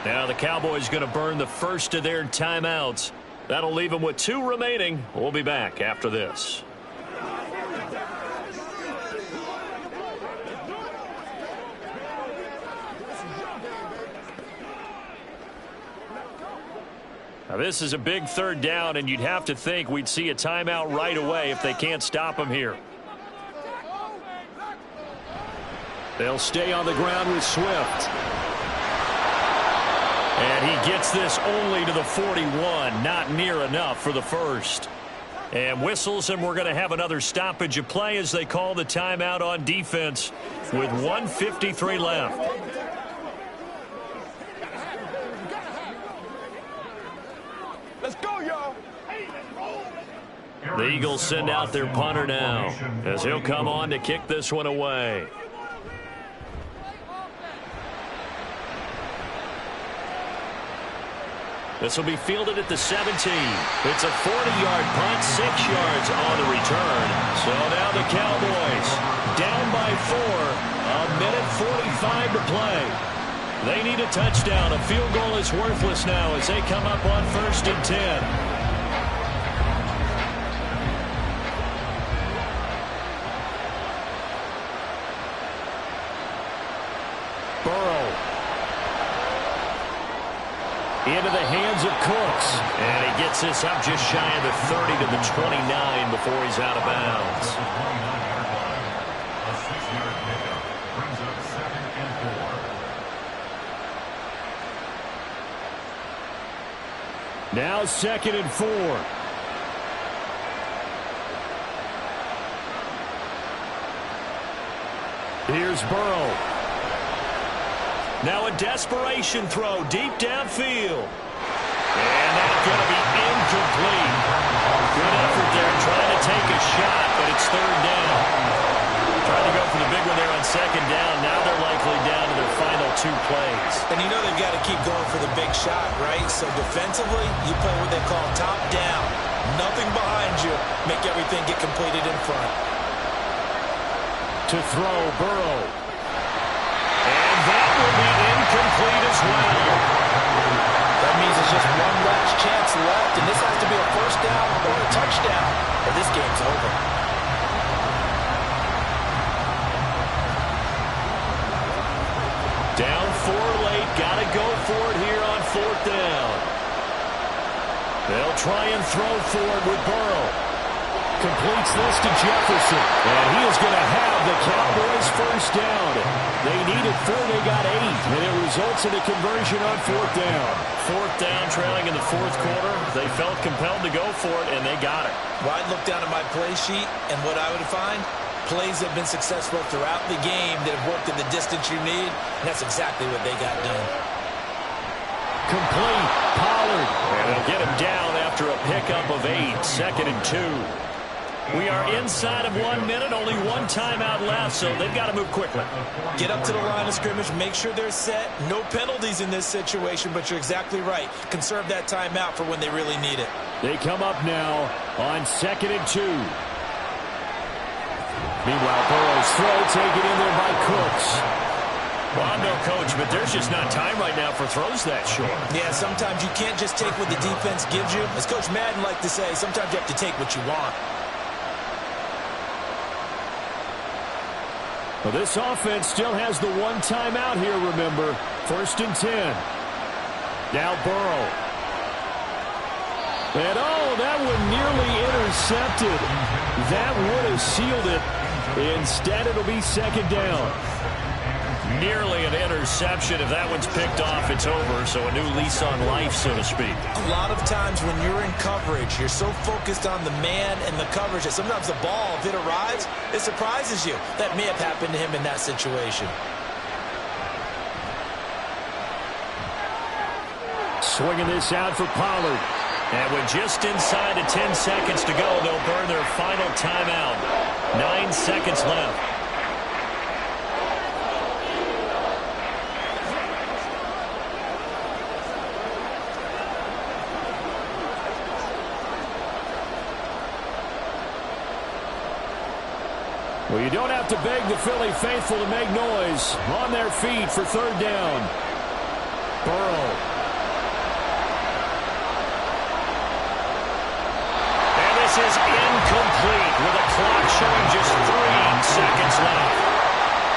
Now the Cowboys going to burn the first of their timeouts. That'll leave them with 2 remaining. We'll be back after this. Now this is a big 3rd down, and you'd have to think we'd see a timeout right away if they can't stop them here. They'll stay on the ground with Swift. And he gets this only to the 41. Not near enough for the first. And whistles, and we're going to have another stoppage of play as they call the timeout on defense with 1:53 left. Let's go, y'all. The Eagles send out their punter now as he'll come on to kick this one away. This will be fielded at the 17. It's a 40-yard punt, 6 yards on the return. So now the Cowboys down by 4, a minute 45 to play. They need a touchdown. A field goal is worthless now as they come up on 1st and 10. Into the hands of Cooks. And he gets this up just shy of the 30 to the 29 before he's out of bounds. A 6-yard pickup brings up 2nd and 4. Now 2nd and 4. Here's Burrow. Now a desperation throw deep downfield. And that's going to be incomplete. Good effort there trying to take a shot, but it's 3rd down. Trying to go for the big one there on 2nd down. Now they're likely down to their final 2 plays. And you know they've got to keep going for the big shot, right? So defensively, you play what they call top down. Nothing behind you. Make everything get completed in front. To throw, Burrow. And that will be incomplete as well. That means it's just one last chance left, and this has to be a 1st down or a touchdown, or this game's over. Down 4 late. Got to go for it here on 4th down. They'll try and throw for it with Burrow. Completes this to Jefferson. And he is going to have the Cowboys 1st down. They needed 4, they got 8. And it results in a conversion on 4th down. 4th down, trailing in the 4th quarter. They felt compelled to go for it, and they got it. Well, I'd look down at my play sheet, and what I would find, plays that have been successful throughout the game that have worked in the distance you need, and that's exactly what they got done. Complete. Pollard. And they'll get him down after a pickup of 8. 2nd and 2. We are inside of 1 minute, only 1 timeout left, so they've got to move quickly. Get up to the line of scrimmage, make sure they're set. No penalties in this situation, but you're exactly right. Conserve that timeout for when they really need it. They come up now on 2nd and 2. Meanwhile, Burrow's throw taken in there by Cooks. Well, I'm no coach, but there's just not time right now for throws that short. Yeah, sometimes you can't just take what the defense gives you. As Coach Madden liked to say, sometimes you have to take what you want. Well, this offense still has the 1 timeout here, remember. 1st and 10. Now Burrow. And oh, that one nearly intercepted. That would have sealed it. Instead, it'll be second down. Nearly an interception. If that one's picked off, it's over. So a new lease on life, so to speak. A lot of times when you're in coverage, you're so focused on the man and the coverage that sometimes the ball, if it arrives, it surprises you. That may have happened to him in that situation. Swinging this out for Pollard. And with just inside of 10 seconds to go, they'll burn their final timeout. 9 seconds left. Well, you don't have to beg the Philly faithful to make noise. On their feet for third down. Burrow. This is incomplete with a clock showing just 3 seconds left.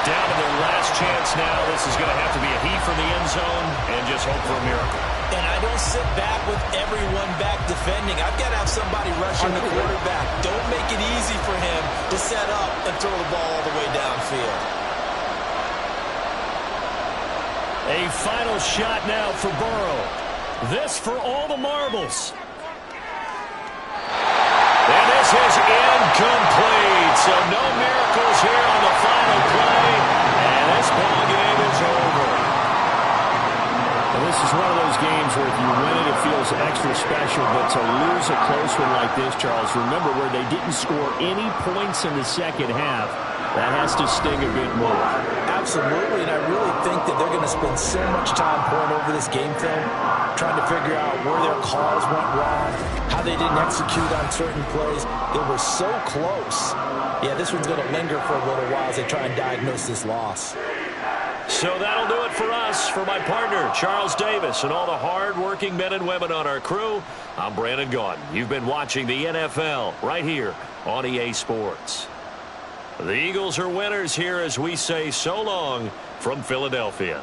Down to their last chance now. This is going to have to be a heave from the end zone and just hope for a miracle. And I don't sit back with everyone back defending. I've got to have somebody rushing the quarterback. Don't make it easy for him to set up and throw the ball all the way downfield. A final shot now for Burrow. This for all the marbles. And this is incomplete. So no miracles here on the final play. And this ball game is over. And this is one of those games where if you win it, it feels extra special. But to lose a close one like this, Charles, remember where they didn't score any points in the second half. That has to sting a bit more. Absolutely, and I really think that they're going to spend so much time pouring over this game film, trying to figure out where their calls went wrong, how they didn't execute on certain plays. They were so close. Yeah, this one's going to linger for a little while as they try and diagnose this loss. So that'll do it for us. For my partner, Charles Davis, and all the hard-working men and women on our crew, I'm Brandon Gaudin. You've been watching the NFL right here on EA Sports. The Eagles are winners here as we say so long from Philadelphia.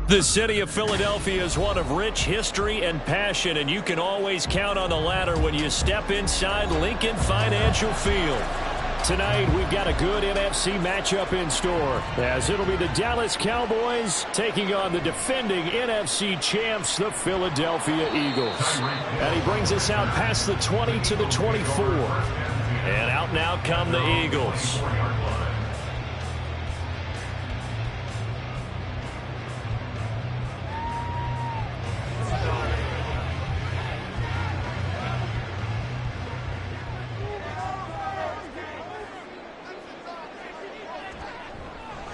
The city of Philadelphia is one of rich history and passion, and you can always count on the latter when you step inside Lincoln Financial Field. Tonight, we've got a good NFC matchup in store, as it'll be the Dallas Cowboys taking on the defending NFC champs, the Philadelphia Eagles. And he brings us out past the 20 to the 24. And out now come the Eagles.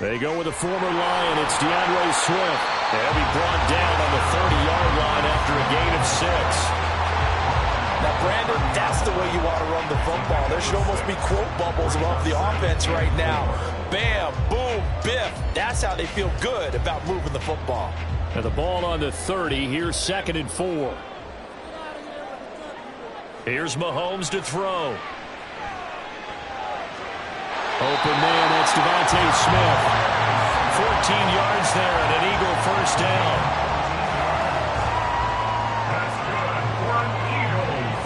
They go with a former Lion. It's DeAndre Swift. They'll be brought down on the 30-yard line after a gain of 6. Now, Brandon, that's the way you want to run the football. There should almost be quote bubbles above the offense right now. Bam, boom, biff. That's how they feel good about moving the football. And the ball on the 30. Here's 2nd and 4. Here's Mahomes to throw. Open man, that's Devontae Smith. 14 yards there and an Eagle first down. That's good for an Eagles.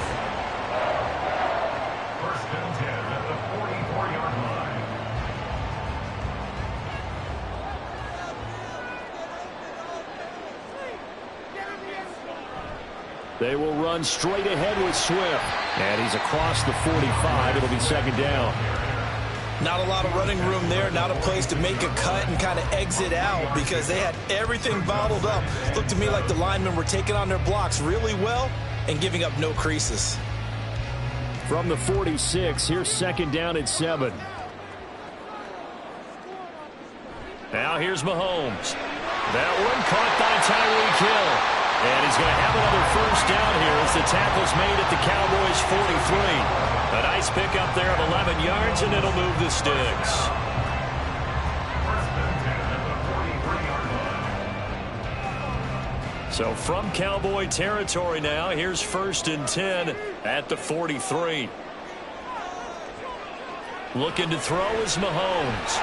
1st and 10 at the 44-yard line. They will run straight ahead with Swift. And he's across the 45. It'll be 2nd down. Not a lot of running room there, not a place to make a cut and kind of exit out because they had everything bottled up. Looked to me like the linemen were taking on their blocks really well and giving up no creases. From the 46, here's 2nd down and 7. Now here's Mahomes. That one caught by Tyreek Hill. And he's going to have another first down here as the tackle's made at the Cowboys' 43. A nice pickup there of 11 yards, and it'll move the sticks. 1st and 10 at the 43-yard line. So from Cowboy territory now, here's 1st and 10 at the 43. Looking to throw is Mahomes.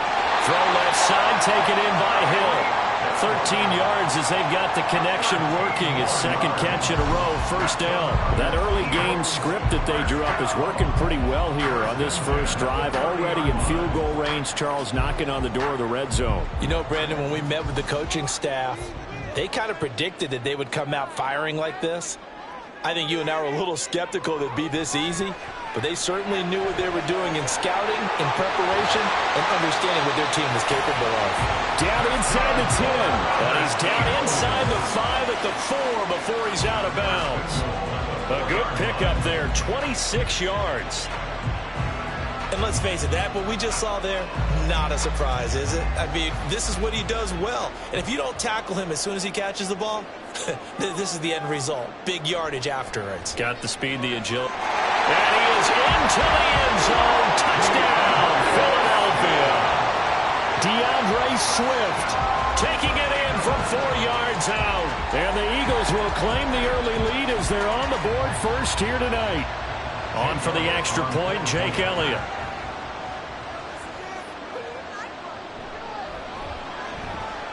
Throw left side, taken in by Hill. 13 yards as they've got the connection working. His 2nd catch in a row, first down. That early game script that they drew up is working pretty well here on this first drive. Already in field goal range, Charles, knocking on the door of the red zone. You know, Brandon, when we met with the coaching staff, they kind of predicted that they would come out firing like this. I think you and I were a little skeptical that it'd be this easy, but they certainly knew what they were doing in scouting, in preparation, and understanding what their team was capable of. Down inside the 10, but he's down inside the 5 at the 4 before he's out of bounds. A good pickup there, 26 yards. And let's face it, that what we just saw there, not a surprise, is it? I mean, this is what he does well. And if you don't tackle him as soon as he catches the ball, this is the end result. Big yardage afterwards. Got the speed, the agility. And he is into the end zone. Touchdown, Philadelphia. DeAndre Swift taking it in from 4 yards out. And the Eagles will claim the early lead as they're on the board first here tonight. On for the extra point, Jake Elliott.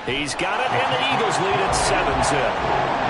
He's got it, and the Eagles lead at 7-zip.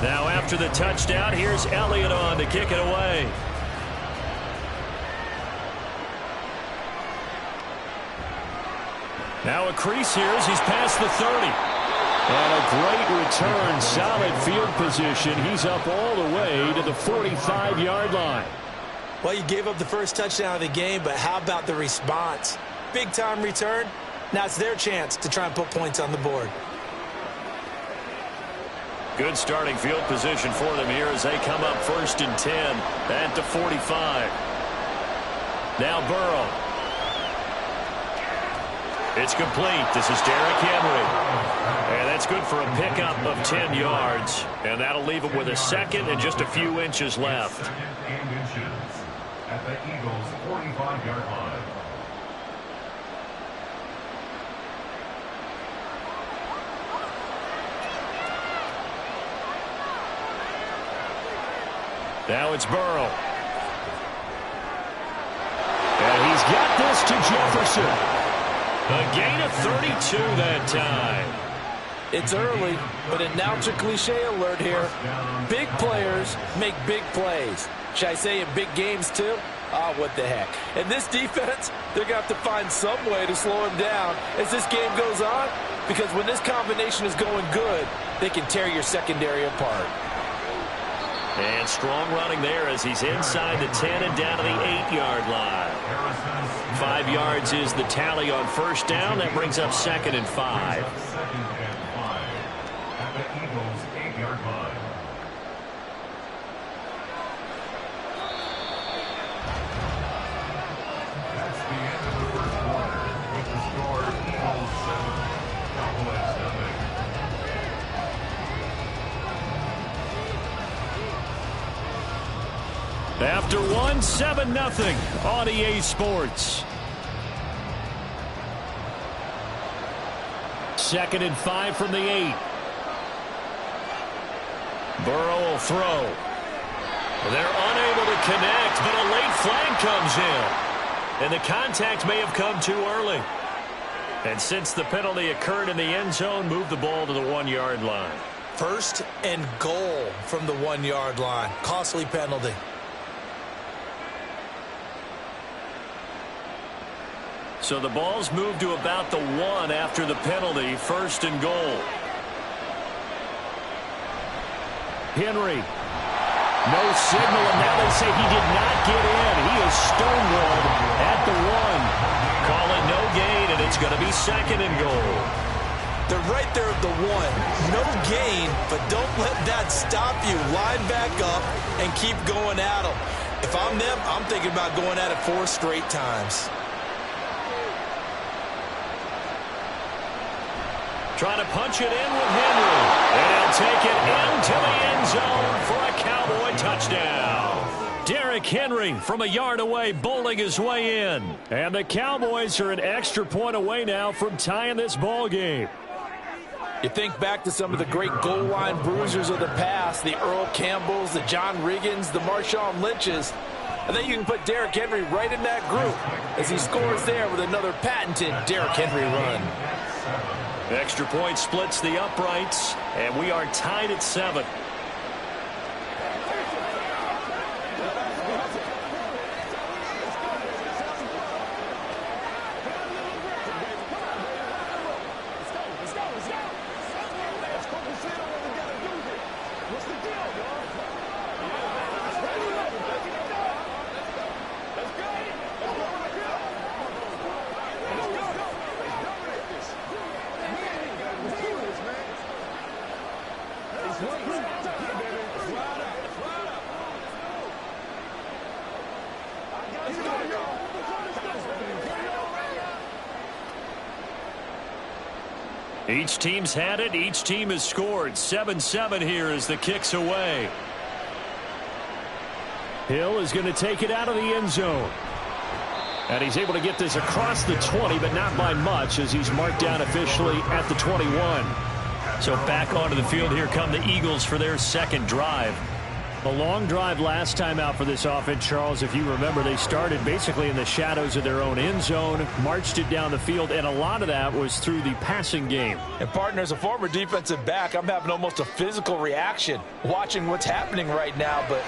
Now after the touchdown, here's Elliott on to kick it away. Now a crease here as he's past the 30. And a great return, solid field position. He's up all the way to the 45-yard line. Well, you gave up the first touchdown of the game, but how about the response? Big-time return. Now it's their chance to try and put points on the board. Good starting field position for them here as they come up 1st and 10 at the 45. Now Burrow. It's complete. This is Derrick Henry. And that's good for a pickup of 10 yards. And that'll leave him with a second and just a few inches left. Second and inches at the Eagles' 45-yard line. Now it's Burrow. And he's got this to Jefferson. A gain of 32 that time. It's early, but announcer cliche alert here. Big players make big plays. Should I say in big games too? Ah, what the heck. And this defense, they're going to have to find some way to slow him down as this game goes on, because when this combination is going good, they can tear your secondary apart. And strong running there as he's inside the 10 and down to the 8-yard line. 5 yards is the tally on first down. That brings up 2nd and 5. 2nd and 5 at the Eagles' 8-yard line. That's the end of the first quarter with the score Eagles 7, Cowboys nothing. After 7-0 on EA Sports. 2nd and 5 from the 8. Burrow will throw. They're unable to connect, but a late flag comes in. And the contact may have come too early. And since the penalty occurred in the end zone, move the ball to the 1-yard line. 1st and goal from the 1-yard line. Costly penalty. So the ball's moved to about the 1 after the penalty. 1st and goal. Henry. No signal, and now they say he did not get in. He is stonewalled at the 1. Call it no gain, and it's going to be 2nd and goal. They're right there at the 1. No gain, but don't let that stop you. Line back up and keep going at them. If I'm them, I'm thinking about going at it 4 straight times. Trying to punch it in with Henry. And he'll take it into the end zone for a Cowboy touchdown. Derrick Henry from a yard away bowling his way in. And the Cowboys are an extra point away now from tying this ball game. You think back to some of the great goal line bruisers of the past, the Earl Campbells, the John Riggins, the Marshawn Lynches. I think you can put Derrick Henry right in that group as he scores there with another patented Derrick Henry run. Extra point splits the uprights, and we are tied at 7. Each team's had it. Each team has scored. 7-7 here as the kick's away. Hill is going to take it out of the end zone. And he's able to get this across the 20, but not by much as he's marked down officially at the 21. So back onto the field here come the Eagles for their second drive. A long drive last time out for this offense, Charles. If you remember, they started basically in the shadows of their own end zone, marched it down the field, and a lot of that was through the passing game. And, partner, as a former defensive back, I'm having almost a physical reaction watching what's happening right now. But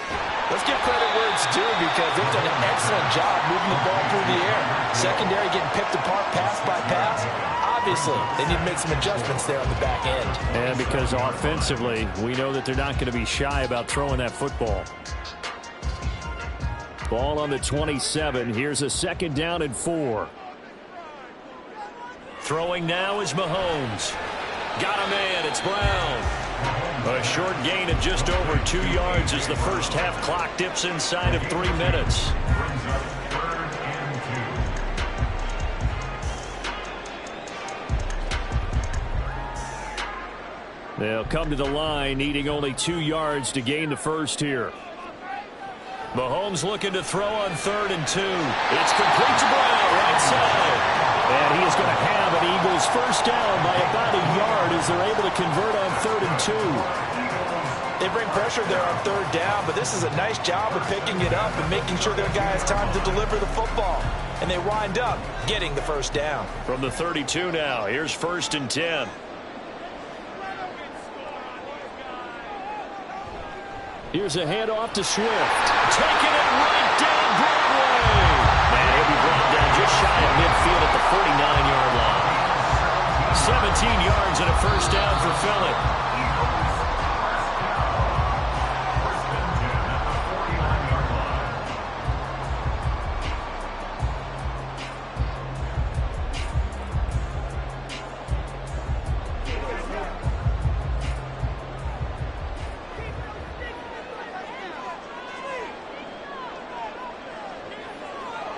let's give credit where it's due because they've done an excellent job moving the ball through the air. Secondary getting picked apart pass by pass. Obviously, they need to make some adjustments there on the back end. And because offensively, we know that they're not going to be shy about throwing that football. Ball on the 27. Here's a 2nd down and 4. Throwing now is Mahomes. Got him in. It's Brown. A short gain of just over 2 yards as the first half clock dips inside of 3 minutes. They'll come to the line, needing only 2 yards to gain the first here. Mahomes looking to throw on 3rd and 2. It's complete to Brown, right side. And he is going to have an Eagles first down by about a yard as they're able to convert on 3rd and 2. They bring pressure there on 3rd down, but this is a nice job of picking it up and making sure their guy has time to deliver the football. And they wind up getting the first down. From the 32 now, here's 1st and 10. Here's a handoff to Swift. Taking it right down Broadway. And he'll be brought down just shy of midfield at the 49-yard line. 17 yards and a first down for Phillip.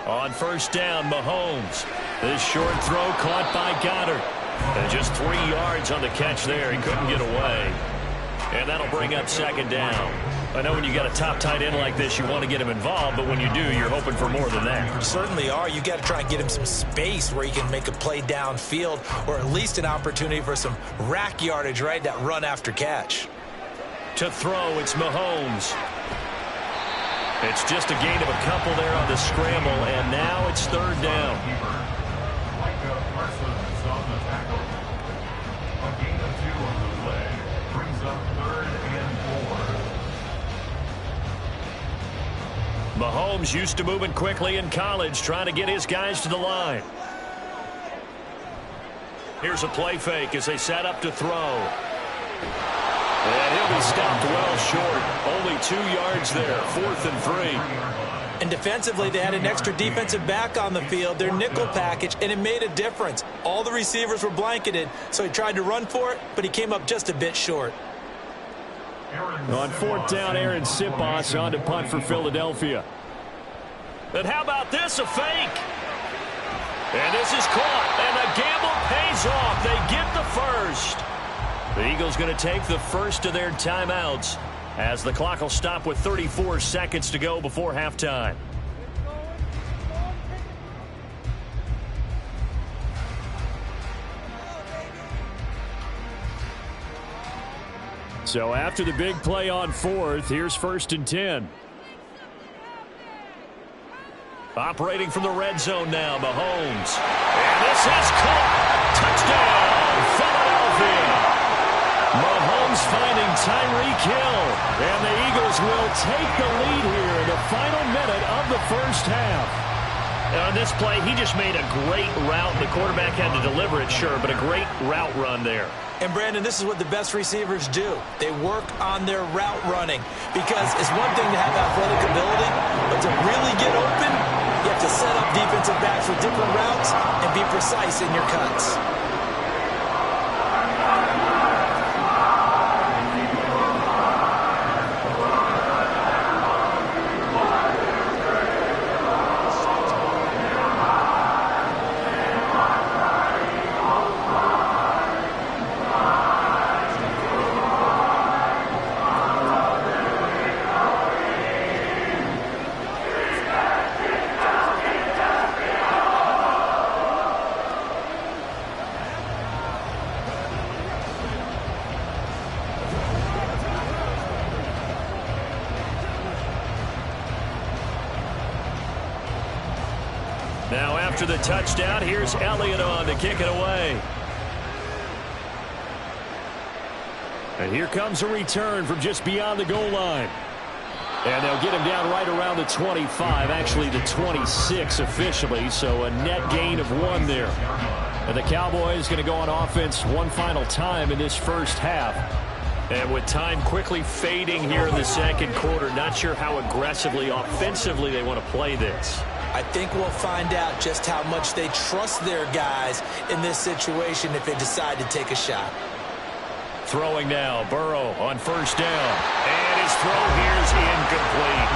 On first down, Mahomes. This short throw caught by Goddard. And just 3 yards on the catch there. He couldn't get away. And that'll bring up 2nd down. I know when you got a top tight end like this, you want to get him involved, but when you do, you're hoping for more than that. You certainly are. You got to try and get him some space where he can make a play downfield or at least an opportunity for some rack yardage, right? That run after catch. To throw, it's Mahomes. It's just a gain of a couple there on the scramble, and now it's 3rd down. Micah Parsons on the tackle. A gain of 2 on the play brings up 3rd and 4. Mahomes used to moving quickly in college, trying to get his guys to the line. Here's a play fake as they set up to throw. And he'll be stopped well short. Only 2 yards there. 4th and 3. And defensively, they had an extra defensive back on the field, their nickel package, and it made a difference. All the receivers were blanketed, so he tried to run for it, but he came up just a bit short. On 4th down, Aaron Sipos on to punt for Philadelphia. And how about this, a fake? And this is caught, and the gamble pays off. They get the first. The Eagles going to take the first of their timeouts as the clock will stop with 34 seconds to go before halftime. So after the big play on 4th, here's 1st and 10. Operating from the red zone now, Mahomes. And this is caught. Touchdown, Philadelphia. Mahomes finding Tyreek Hill. And the Eagles will take the lead here in the final minute of the first half. On this play, he just made a great route. The quarterback had to deliver it, sure, but a great route run there. And, Brandon, this is what the best receivers do. They work on their route running because it's one thing to have athletic ability, but to really get open, you have to set up defensive backs with different routes and be precise in your cuts. Now after the touchdown, here's Elliott on to kick it away. And here comes a return from just beyond the goal line. And they'll get him down right around the 25, actually the 26 officially, so a net gain of 1 there. And the Cowboys going to go on offense one final time in this first half. And with time quickly fading here in the second quarter, not sure how aggressively, offensively they want to play this. I think we'll find out just how much they trust their guys in this situation if they decide to take a shot. Throwing now, Burrow on first down. And his throw here is incomplete.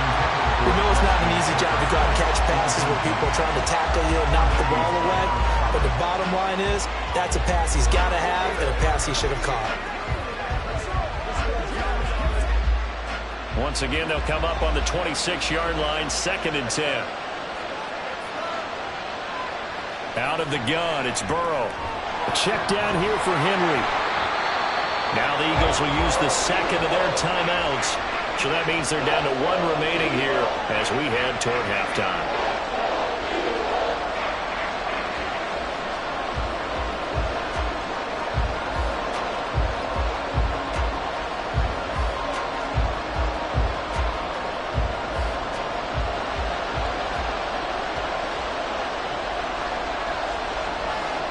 We know it's not an easy job to go out and catch passes where people are trying to tackle you and knock the ball away. But the bottom line is, that's a pass he's got to have and a pass he should have caught. Once again, they'll come up on the 26-yard line, 2nd and 10. Out of the gun, it's Burrow. A check down here for Henry. Now the Eagles will use the second of their timeouts. So that means they're down to 1 remaining here as we head toward halftime.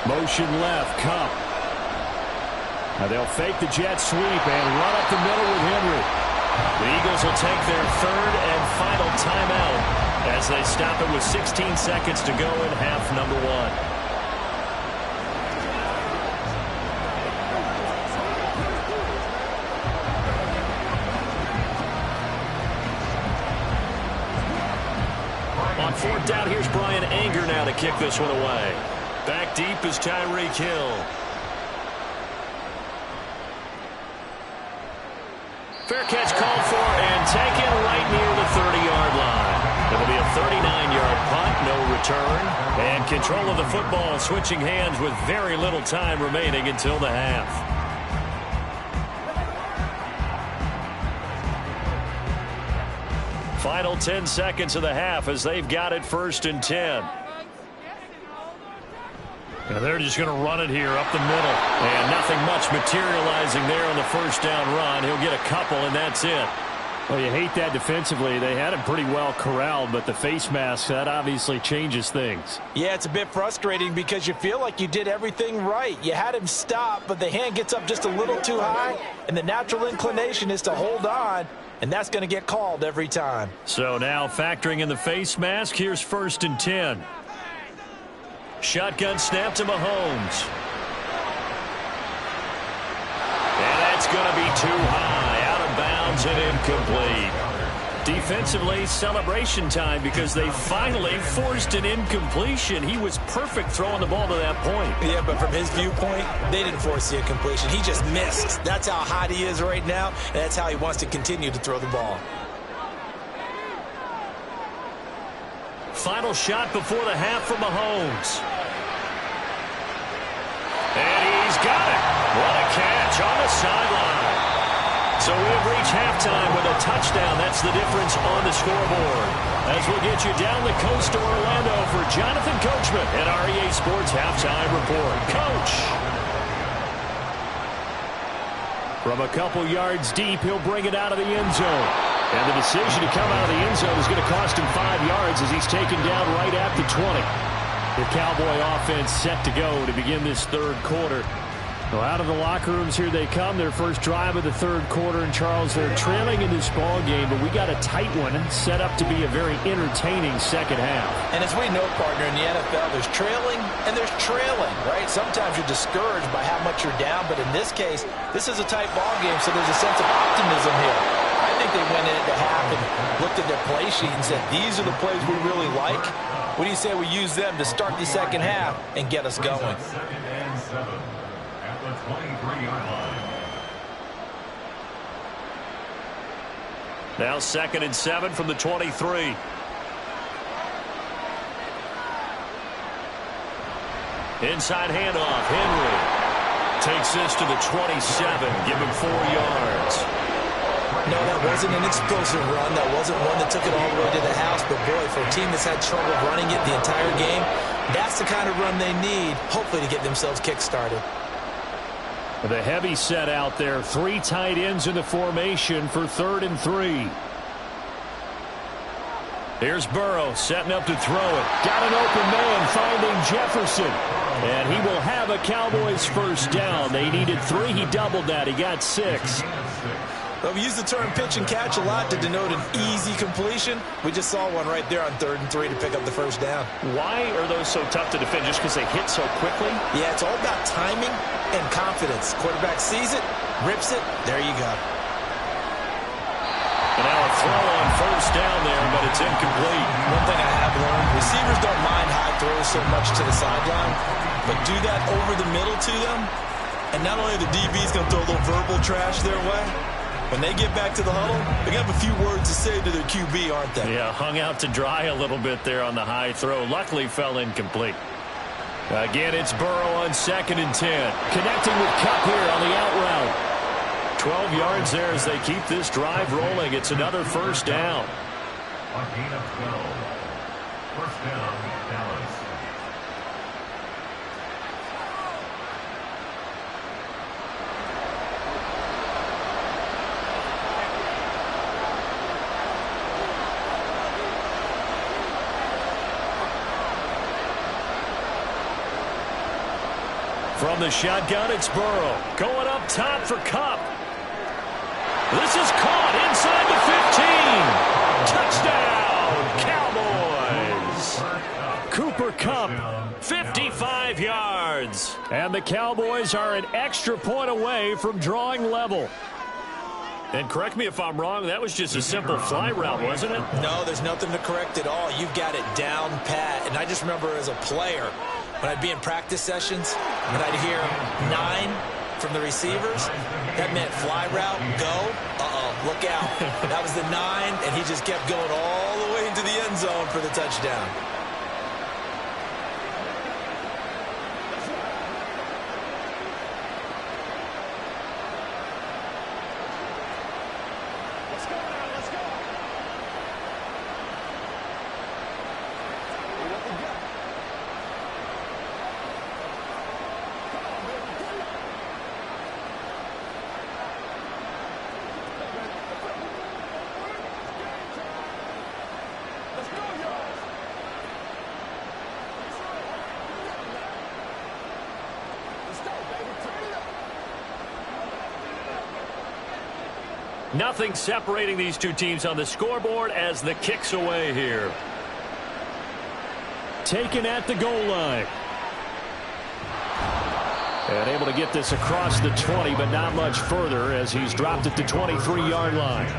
Motion left, Kupp. Now they'll fake the jet sweep and run up the middle with Henry. The Eagles will take their 3rd and final timeout as they stop it with 16 seconds to go in half number 1. On 4th down, here's Brian Anger now to kick this one away. Back deep is Tyreek Hill. Fair catch called for and taken right near the 30-yard line. It'll be a 39-yard punt, no return. And control of the football switching hands with very little time remaining until the half. Final 10 seconds of the half as they've got it 1st and 10. Now they're just going to run it here up the middle. And nothing much materializing there on the first down run. He'll get a couple, and that's it. Well, you hate that defensively. They had him pretty well corralled, but the face mask, that obviously changes things. Yeah, it's a bit frustrating because you feel like you did everything right. You had him stop, but the hand gets up just a little too high, and the natural inclination is to hold on, and that's going to get called every time. So now factoring in the face mask, here's 1st and 10. Shotgun snap to Mahomes. And that's going to be too high, out of bounds and incomplete. Defensively, celebration time because they finally forced an incompletion. He was perfect throwing the ball to that point. Yeah, but from his viewpoint, they didn't force the incompletion. He just missed. That's how hot he is right now, and that's how he wants to continue to throw the ball. Final shot before the half for Mahomes. And he's got it. What a catch on the sideline. So we have reached halftime with a touchdown. That's the difference on the scoreboard. As we'll get you down the coast to Orlando for Jonathan Coachman at REA Sports Halftime Report. Coach! From a couple yards deep, he'll bring it out of the end zone. And the decision to come out of the end zone is going to cost him 5 yards as he's taken down right at the 20. The Cowboy offense set to go to begin this third quarter. Well, out of the locker rooms here they come. Their first drive of the third quarter. And, Charles, they're trailing in this ball game, but we got a tight one set up to be a very entertaining second half. And as we know, partner, in the NFL, there's trailing and there's trailing, right? Sometimes you're discouraged by how much you're down, but in this case, this is a tight ball game, so there's a sense of optimism here. I think they went into half and looked at their play sheet and said, these are the plays we really like. What do you say we use them to start the second half and get us going? Second and 7 at the 23-yard line. Now 2nd and 7 from the 23. Inside handoff. Henry takes this to the 27. Give him 4 yards. No, that wasn't an explosive run. That wasn't one that took it all the way to the house. But, boy, for a team that's had trouble running it the entire game, that's the kind of run they need, hopefully, to get themselves kick-started. The heavy set out there. 3 tight ends in the formation for 3rd and 3. Here's Burrow setting up to throw it. Got an open man finding Jefferson. And he will have a Cowboys first down. They needed 3. He doubled that. He got 6. Well, we use the term pitch and catch a lot to denote an easy completion. We just saw one right there on 3rd and 3 to pick up the first down. Why are those so tough to defend? Just because they hit so quickly? Yeah, it's all about timing and confidence. Quarterback sees it, rips it, there you go. And now a throw on first down there, but it's incomplete. One thing I have learned, receivers don't mind high throws so much to the sideline, but do that over the middle to them, and not only are the DBs going to throw a little verbal trash their way, when they get back to the huddle, they're going to have a few words to say to their QB, aren't they? Yeah, hung out to dry a little bit there on the high throw. Luckily fell incomplete. Again, it's Burrow on 2nd and 10. Connecting with Kupp here on the out route. 12 yards there as they keep this drive rolling. It's another first down. A gain of 12. First down, Dallas. From the shotgun, it's Burrow. Going up top for Kupp. This is caught inside the 15. Touchdown, Cowboys. Cooper Kupp, 55 yards. And the Cowboys are an extra point away from drawing level. And correct me if I'm wrong, that was just a simple fly route, wasn't it? No, there's nothing to correct at all. You've got it down pat. And I just remember as a player, when I'd be in practice sessions, and I'd hear 9 from the receivers, that meant fly route, go, look out. That was the 9, and he just kept going all the way into the end zone for the touchdown. Nothing separating these two teams on the scoreboard as the kick's away here. Taken at the goal line. And able to get this across the 20, but not much further as he's dropped at the 23-yard line.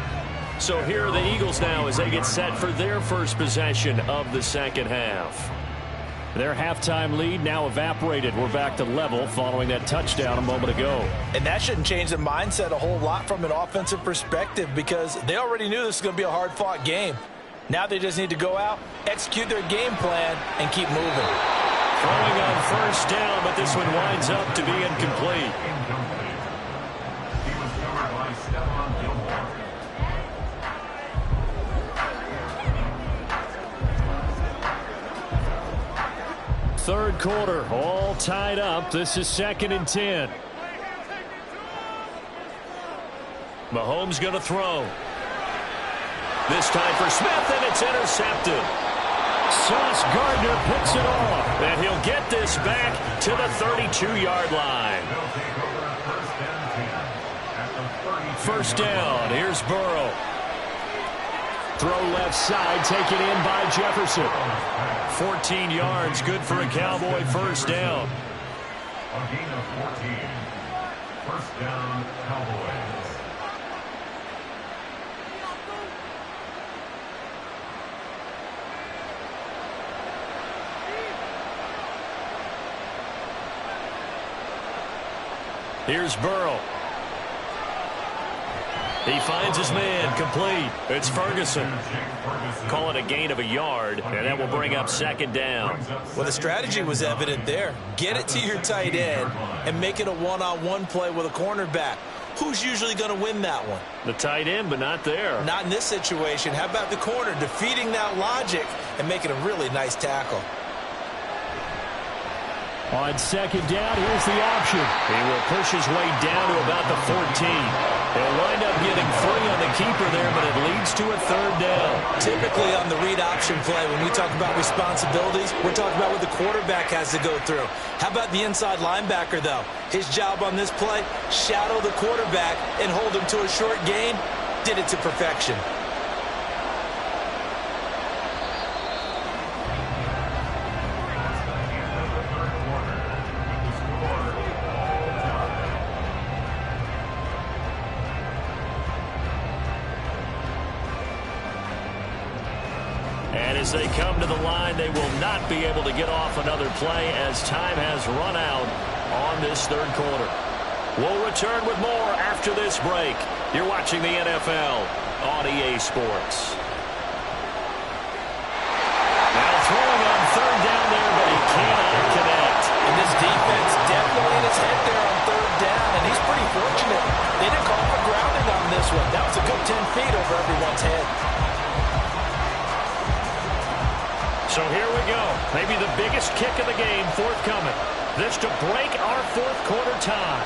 So here are the Eagles now as they get set for their first possession of the second half. Their halftime lead now evaporated. We're back to level following that touchdown a moment ago. And that shouldn't change the mindset a whole lot from an offensive perspective because they already knew this was going to be a hard-fought game. Now they just need to go out, execute their game plan, and keep moving. Throwing on first down, but this one winds up to be incomplete. He was covered by Stephon third quarter, all tied up. This is 2nd and 10. Mahomes going to throw. This time for Smith, and it's intercepted. Sauce Gardner picks it off, and he'll get this back to the 32-yard line. First down, here's Burrow. Throw left side, taken in by Jefferson. 14 yards, good for a Cowboy first down. A gain of 14. First down, Cowboys. Here's Burrow. He finds his man, complete. It's Ferguson. Call it a gain of a yard, and that will bring up 2nd down. Well, the strategy was evident there. Get it to your tight end and make it a one-on-one play with a cornerback. Who's usually going to win that one? The tight end, but not there. Not in this situation. How about the corner defeating that logic and making a really nice tackle? On 2nd down, here's the option. He will push his way down to about the 14. He'll wind up getting 3 on the keeper there, but it leads to a 3rd down. Typically on the read option play, when we talk about responsibilities, we're talking about what the quarterback has to go through. How about the inside linebacker, though? His job on this play, shadow the quarterback and hold him to a short gain. Did it to perfection. As they come to the line, they will not be able to get off another play as time has run out on this third quarter. We'll return with more after this break. You're watching the NFL on EA Sports. Now throwing on 3rd down there, but he cannot connect. And this defense definitely in his head there on 3rd down, and he's pretty fortunate. They didn't call for grounding on this one. That was a good 10 feet over everyone's head. So here we go. Maybe the biggest kick of the game forthcoming. This to break our 4th quarter tie.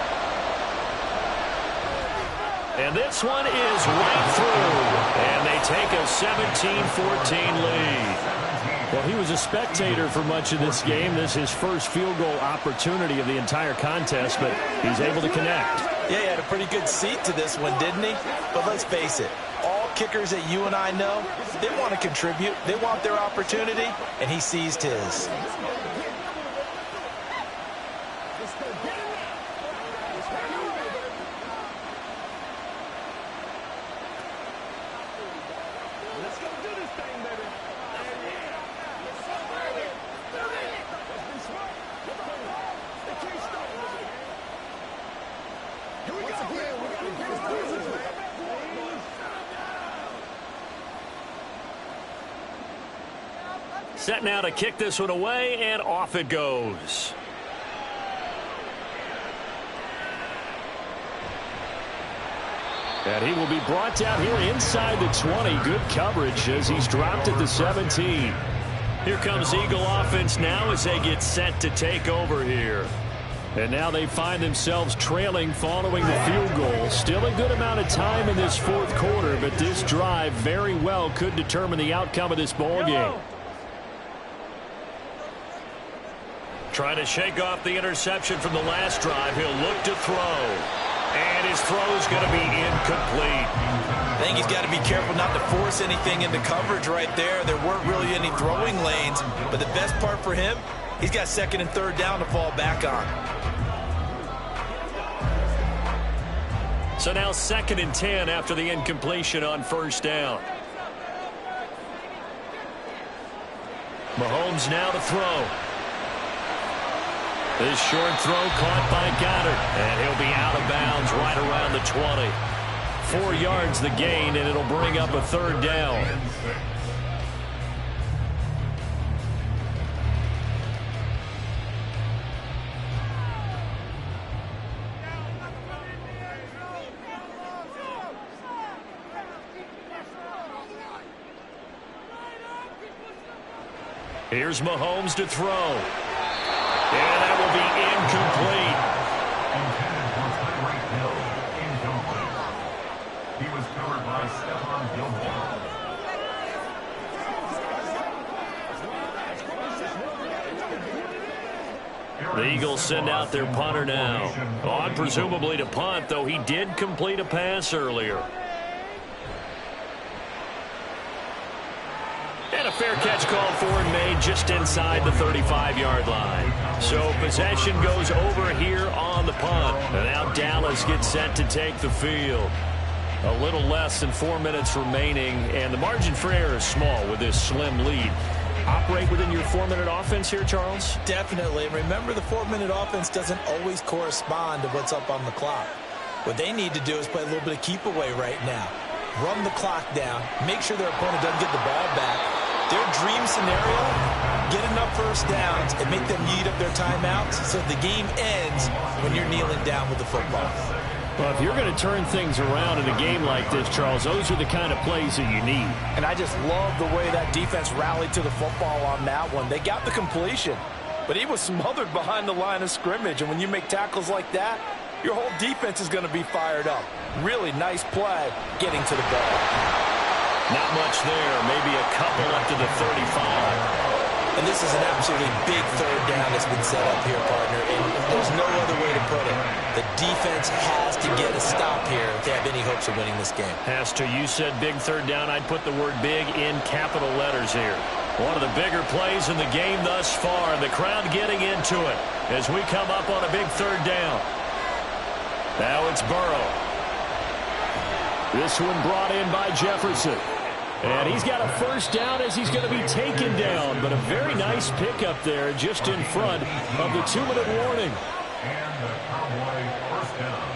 And this one is right through. And they take a 17-14 lead. Well, he was a spectator for much of this game. This is his first field goal opportunity of the entire contest, but he's able to connect. Yeah, he had a pretty good seat to this one, didn't he? But let's face it, all kickers that you and I know, they want to contribute. They want their opportunity, and he seized his. Set now to kick this one away, and off it goes. And he will be brought down here inside the 20. Good coverage as he's dropped at the 17. Here comes Eagle offense now as they get set to take over here. And now they find themselves trailing following the field goal. Still a good amount of time in this 4th quarter, but this drive very well could determine the outcome of this ball game. Trying to shake off the interception from the last drive. He'll look to throw. And his throw is going to be incomplete. I think he's got to be careful not to force anything into coverage right there. There weren't really any throwing lanes. But the best part for him, he's got 2nd and 3rd down to fall back on. So now 2nd and 10 after the incompletion on 1st down. Mahomes now to throw. This short throw caught by Goddard, and he'll be out of bounds right around the 20. 4 yards the gain, and it'll bring up a 3rd down. Here's Mahomes to throw. And that will be incomplete. Intended for Tyreek Hill. Incomplete. He was covered by Stephon Gilmore. The Eagles send out their punter now. On presumably to punt, though he did complete a pass earlier. And a fair catch called for and made just inside the 35-yard line. So possession goes over here on the punt. And now Dallas gets set to take the field. A little less than 4 minutes remaining, and the margin for error is small with this slim lead. Operate within your 4-minute offense here, Charles? Definitely. Remember, the 4-minute offense doesn't always correspond to what's up on the clock. What they need to do is play a little bit of keep away right now. Run the clock down. Make sure their opponent doesn't get the ball back. Their dream scenario, get enough first downs and make them eat up their timeouts so the game ends when you're kneeling down with the football. Well, if you're going to turn things around in a game like this, Charles, those are the kind of plays that you need. And I just love the way that defense rallied to the football on that one. They got the completion, but he was smothered behind the line of scrimmage. And when you make tackles like that, your whole defense is going to be fired up. Really nice play getting to the ball. Not much there. Maybe a couple up to the 35. And this is an absolutely big third down that's been set up here, partner. And there's no other way to put it. The defense has to get a stop here if they have any hopes of winning this game. Has to. You said big third down. I'd put the word big in capital letters here. One of the bigger plays in the game thus far. The crowd getting into it as we come up on a big third down. Now it's Burrow. This one brought in by Jefferson. And he's got a first down as he's going to be taken down. But a very nice pickup there just in front of the 2-minute warning. And the Cowboy first down.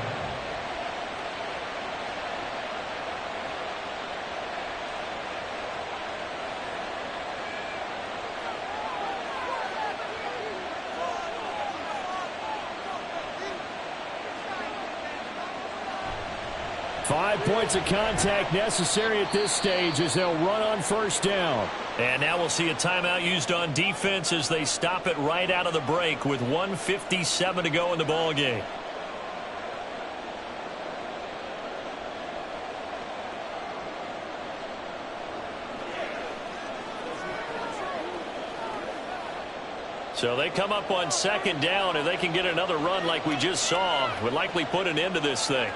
Five points of contact necessary at this stage as they'll run on first down. And now we'll see a timeout used on defense as they stop it right out of the break with 1:57 to go in the ballgame. So they come up on second down. If they can get another run like we just saw, would likely put an end to this thing.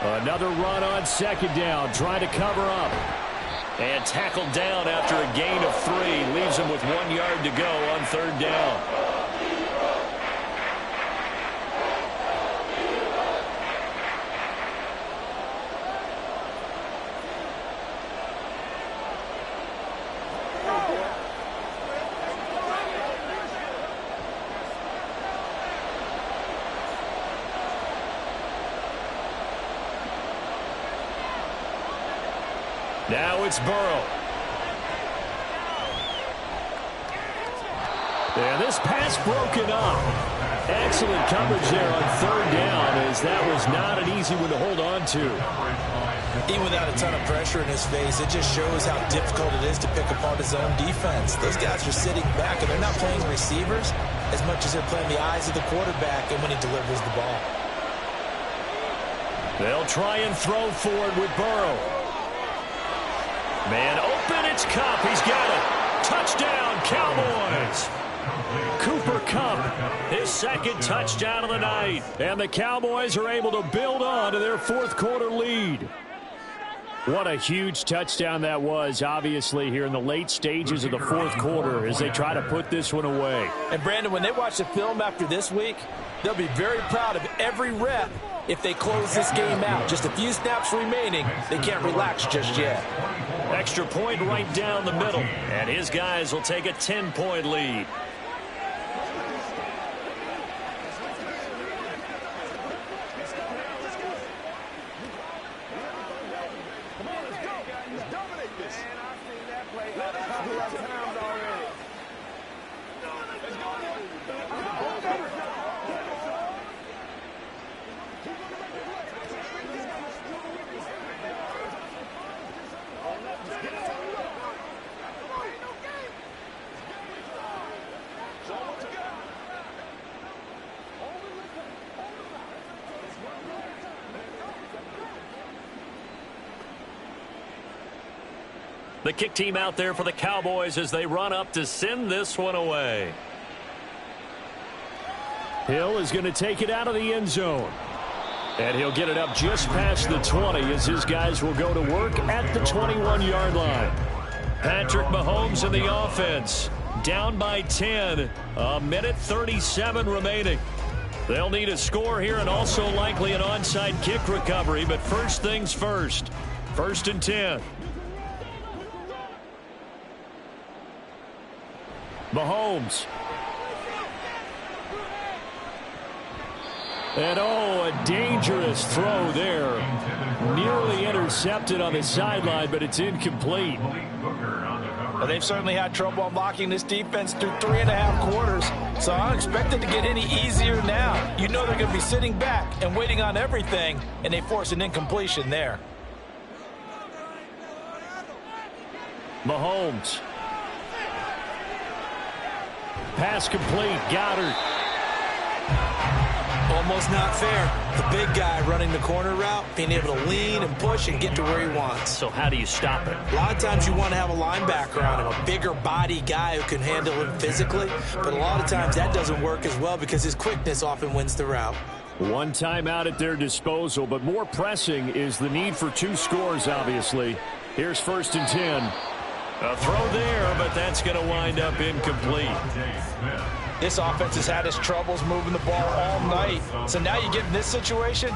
Another run on second down, trying to cover up. And tackled down after a gain of 3. Leaves him with 1 yard to go on third down. Now it's Burrow. And this pass broken up. Excellent coverage there on third down, as that was not an easy one to hold on to. Even without a ton of pressure in his face, it just shows how difficult it is to pick apart his own defense. Those guys are sitting back, and they're not playing receivers as much as they're playing the eyes of the quarterback and when he delivers the ball. They'll try and throw forward with Burrow. Man open, it's Kupp. He's got it. Touchdown, Cowboys. Cooper Kupp, His second touchdown of the night. and the Cowboys are able to build on to their fourth quarter lead. What a huge touchdown that was, obviously, here in the late stages of the fourth quarter as they try to put this one away. And, Brandon, when they watch the film after this week, they'll be very proud of every rep if they close this game out. Just a few snaps remaining. They can't relax just yet. Extra point right down the middle. And his guys will take a 10-point lead. The kick team out there for the Cowboys as they run up to send this one away. Hill is going to take it out of the end zone. And he'll get it up just past the 20 as his guys will go to work at the 21-yard line. Patrick Mahomes in the offense. Down by 10. A minute 37 remaining. They'll need a score here and also likely an onside kick recovery. But first things first. 1st and 10. Mahomes. And a dangerous throw there. Nearly intercepted on the sideline, but it's incomplete. Well, they've certainly had trouble unlocking this defense through 3.5 quarters, so I don't expect it to get any easier now. You know they're going to be sitting back and waiting on everything, and they force an incompletion there. Mahomes. Pass complete. Goddard. Almost not fair. The big guy running the corner route, being able to lean and push and get to where he wants. So how do you stop it? A lot of times you want to have a linebacker on him, a bigger body guy who can handle him physically, but a lot of times that doesn't work as well because his quickness often wins the route. One timeout at their disposal, but more pressing is the need for 2 scores, obviously. Here's 1st and 10. A throw there, but that's going to wind up incomplete. This offense has had its troubles moving the ball all night. So now you get in this situation,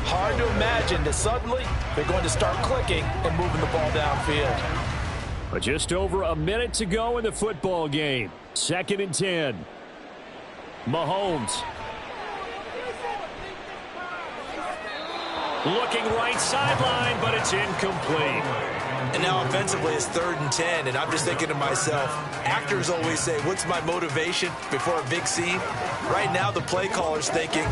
hard to imagine that suddenly they're going to start clicking and moving the ball downfield. But just over a minute to go in the football game. 2nd and 10. Mahomes. Looking right sideline, but it's incomplete. And now offensively it's 3rd and 10, and I'm just thinking to myself, actors always say, what's my motivation before a big scene? Right now the play caller's thinking,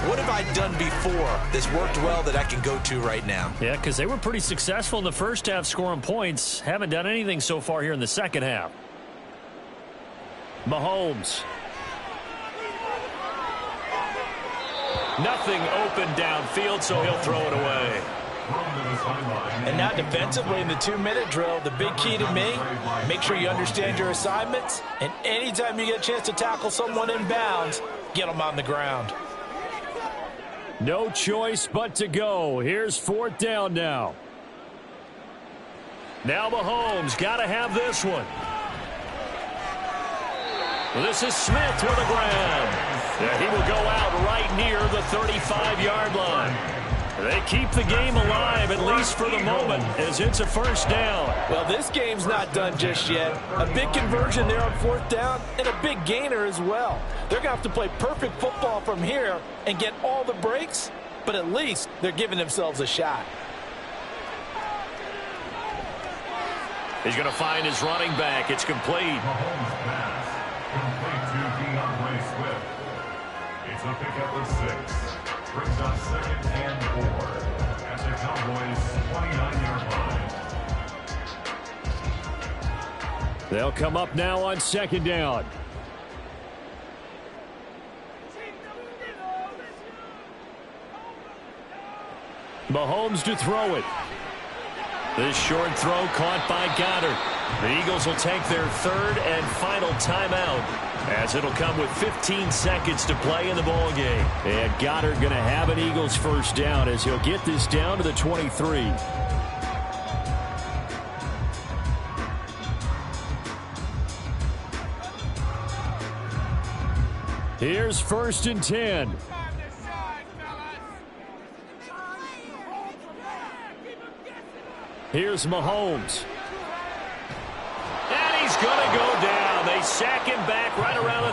what have I done before that's worked well that I can go to right now? Yeah, because they were pretty successful in the first half scoring points. Haven't done anything so far here in the second half. Mahomes. Nothing open downfield, so he'll throw it away. And now defensively in the 2-minute drill, the big key to me, make sure you understand your assignments, and anytime you get a chance to tackle someone in bounds, get them on the ground. No choice but to go. Here's 4th down now. Now Mahomes, got to have this one. This is Smith with a grab. Yeah, he will go out right near the 35-yard line. They keep the game alive, at least for the moment, as it's a 1st down. Well, this game's not done just yet. A big conversion there on 4th down and a big gainer as well. They're going to have to play perfect football from here and get all the breaks, but at least they're giving themselves a shot. He's going to find his running back. It's complete. Mahomes pass. Complete to DeAndre Swift. It's a pickup of 6. Brings up 2nd and 4 at the Cowboys' 29-yard line. They'll come up now on 2nd down. Mahomes to throw it. This short throw caught by Goddard. The Eagles will take their 3rd and final timeout, as it'll come with 15 seconds to play in the ball game. And Goddard going to have an Eagles 1st down as he'll get this down to the 23. Here's 1st and 10. Here's Mahomes. And he's going to go down. They sack him back right around the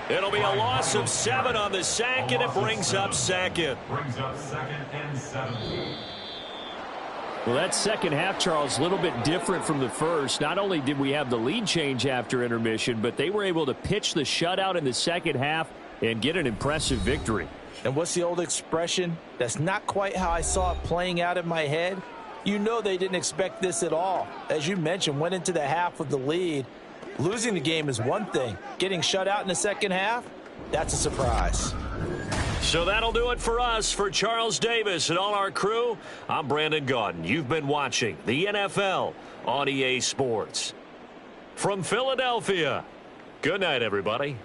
30. It'll be a loss of 7 on the sack, and it brings up 2nd. Brings up 2nd and 7. Well, that second half, Charles, a little bit different from the first. Not only did we have the lead change after intermission, but they were able to pitch the shutout in the second half and get an impressive victory. And what's the old expression? That's not quite how I saw it playing out in my head. You know they didn't expect this at all. As you mentioned, went into the half with the lead. Losing the game is one thing. Getting shut out in the second half, that's a surprise. So that'll do it for us. For Charles Davis and all our crew, I'm Brandon Gaudin. You've been watching the NFL on EA Sports. From Philadelphia, good night, everybody.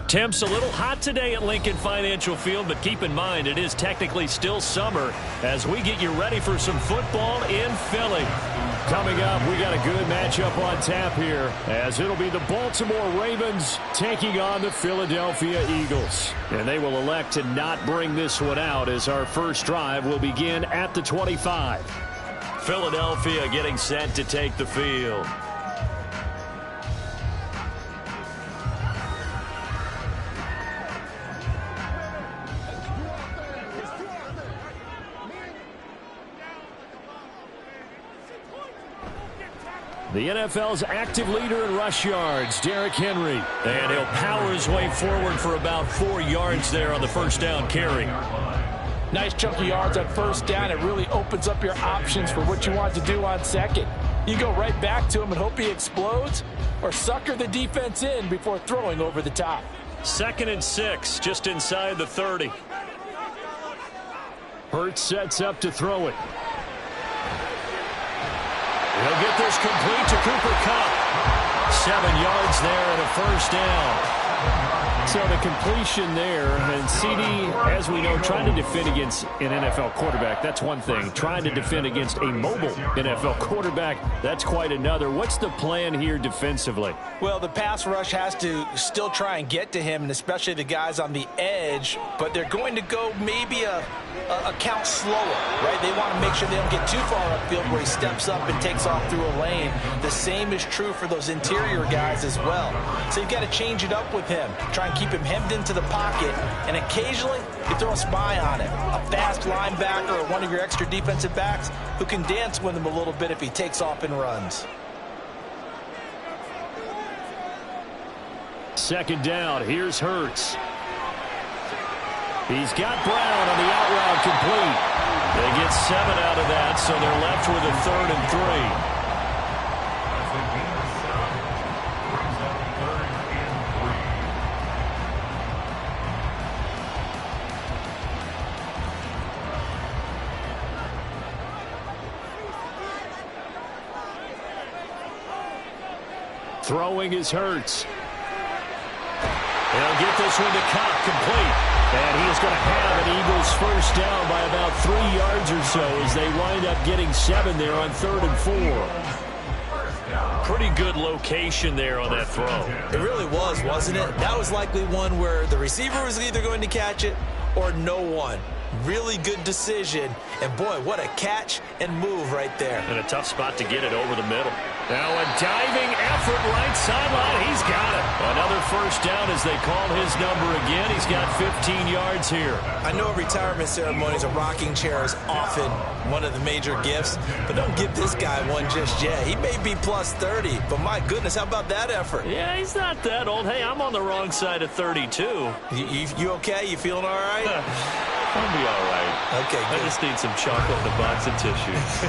Temps a little hot today at Lincoln Financial Field, but keep in mind it is technically still summer as we get you ready for some football in Philly. Coming up, we got a good matchup on tap here as it'll be the Baltimore Ravens taking on the Philadelphia Eagles. And they will elect to not bring this one out as our first drive will begin at the 25. Philadelphia getting set to take the field. The NFL's active leader in rush yards, Derrick Henry. And he'll power his way forward for about 4 yards there on the first down carry. Nice chunk of yards on first down. It really opens up your options for what you want to do on second. You go right back to him and hope he explodes, or sucker the defense in before throwing over the top. 2nd and 6, just inside the 30. Hurts sets up to throw it. He'll get this complete to Cooper Kupp. 7 yards there and a first down. So the completion there, and CD, as we know, trying to defend against an NFL quarterback, that's one thing. Trying to defend against a mobile NFL quarterback, that's quite another. What's the plan here defensively? Well, the pass rush has to still try and get to him, and especially the guys on the edge, but they're going to go maybe a count slower, right? They want to make sure they don't get too far upfield where he steps up and takes off through a lane. The same is true for those interior guys as well. So you've got to change it up with him. Try and keep him hemmed into the pocket, and occasionally you throw a spy on him. A fast linebacker or one of your extra defensive backs who can dance with him a little bit if he takes off and runs. Second down, here's Hurts. He's got Brown on the out route complete. They get 7 out of that, so they're left with a 3rd and 3. Throwing is Hurts. They'll get this one to Cobb, complete. And he is going to have an Eagles first down by about 3 yards or so as they wind up getting 7 there on 3rd and 4. Pretty good location there on that throw. It really was, wasn't it? That was likely one where the receiver was either going to catch it or no one. Really good decision. And, boy, what a catch and move right there. And a tough spot to get it over the middle. Now a diving effort right sideline. He's got it. Another first down as they call his number again. He's got 15 yards here. I know retirement ceremonies, a rocking chair is often one of the major gifts, but don't give this guy one just yet. He may be plus 30, but my goodness, how about that effort? Yeah, he's not that old. Hey, I'm on the wrong side of 32. You okay? You feeling all right? I'll be all right. Okay, good. I just need some chocolate and a box of tissues.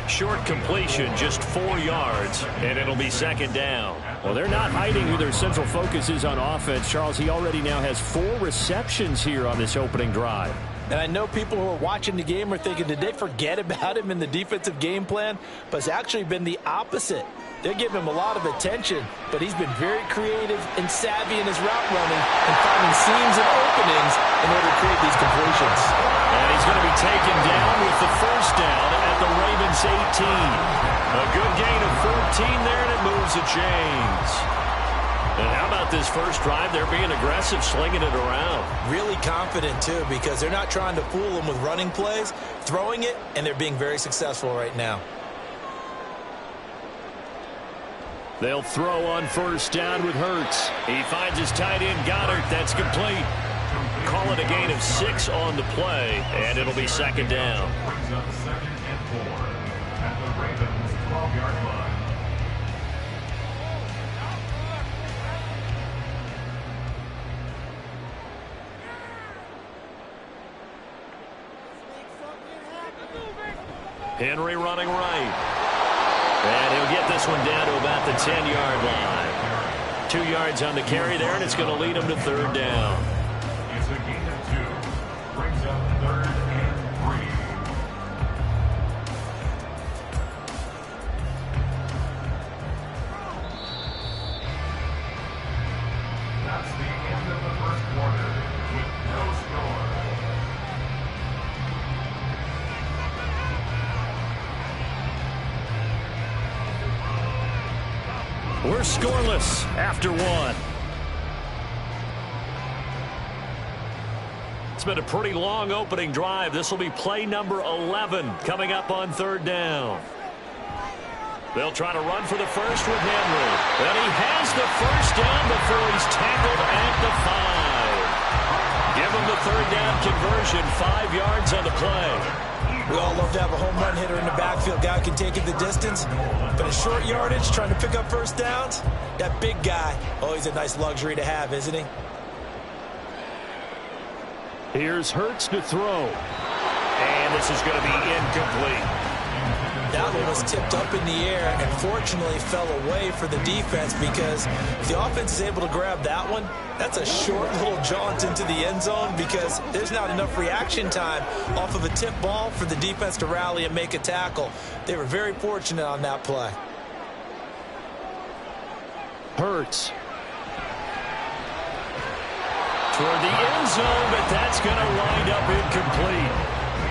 Short completion, just 4 yards, and it'll be second down. Well, they're not hiding who their central focus is on offense. Charles, he already now has 4 receptions here on this opening drive. And I know people who are watching the game are thinking, did they forget about him in the defensive game plan? But it's actually been the opposite. They're giving him a lot of attention, but he's been very creative and savvy in his route running and finding seams and openings in order to create these completions. And he's going to be taken down with the first down at the Ravens 18. A good gain of 14 there, and it moves the chains. And how about this first drive? They're being aggressive, slinging it around. Really confident, too, because they're not trying to fool them with running plays, throwing it, and they're being very successful right now. They'll throw on first down with Hurts. He finds his tight end, Goddard. That's complete. Call it a gain of 6 on the play, and it'll be second down. Brings up 2nd and 4 at the Ravens 12-yard line. Henry running right. And he'll get this one down to about the 10-yard line. 2 yards on the carry there, and it's going to lead him to third down. It's a gain of 2. Brings up 3rd and 3. That's the end of the first quarter with no score. We're scoreless after 1. It's been a pretty long opening drive. This will be play number 11 coming up on third down. They'll try to run for the first with Henry. And he has the first down before he's tackled at the 5. Give him the third down conversion, 5 yards on the play. We all love to have a home run hitter in the backfield. Guy can take it the distance. But in short yardage, trying to pick up first downs, that big guy, always a nice luxury to have, isn't he? Here's Hurts to throw. And this is going to be incomplete. That one was tipped up in the air and fortunately fell away for the defense, because if the offense is able to grab that one, that's a short little jaunt into the end zone, because there's not enough reaction time off of a tip ball for the defense to rally and make a tackle. They were very fortunate on that play. Hurts. Toward the end zone, but that's going to wind up incomplete.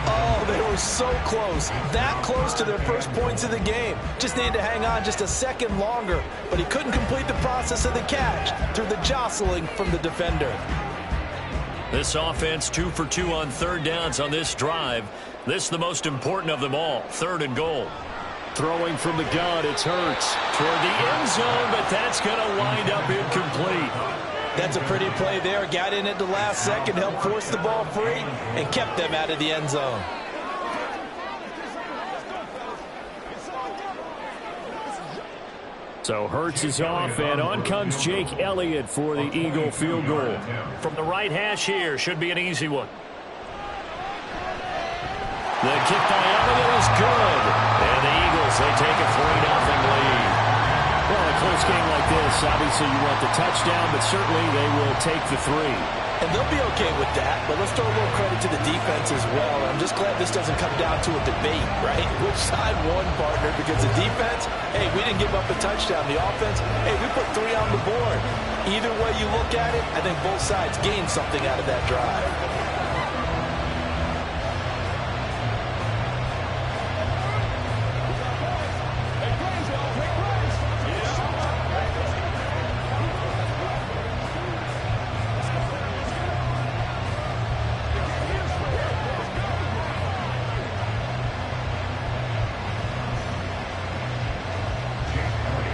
Oh, they were so close. That close to their first points of the game. Just needed to hang on just a second longer, but he couldn't complete the process of the catch through the jostling from the defender. This offense 2 for 2 on third downs on this drive. This is the most important of them all, 3rd and goal. Throwing from the gun, it's Hurts. Toward the end zone, but that's going to wind up incomplete. That's a pretty play there. Got in at the last second, helped force the ball free, and kept them out of the end zone. So Hurts is off, and on comes Jake Elliott for the Eagle field goal. From the right hash here, should be an easy one. The kick by Elliott is good. And the Eagles, they take a 3-0 lead. Well, a close game like this, obviously you want the touchdown, but certainly they will take the 3. And they'll be okay with that, but let's throw a little credit to the defense as well. I'm just glad this doesn't come down to a debate, right? Which side won, partner? Because the defense, hey, we didn't give up a touchdown. The offense, hey, we put 3 on the board. Either way you look at it, I think both sides gained something out of that drive.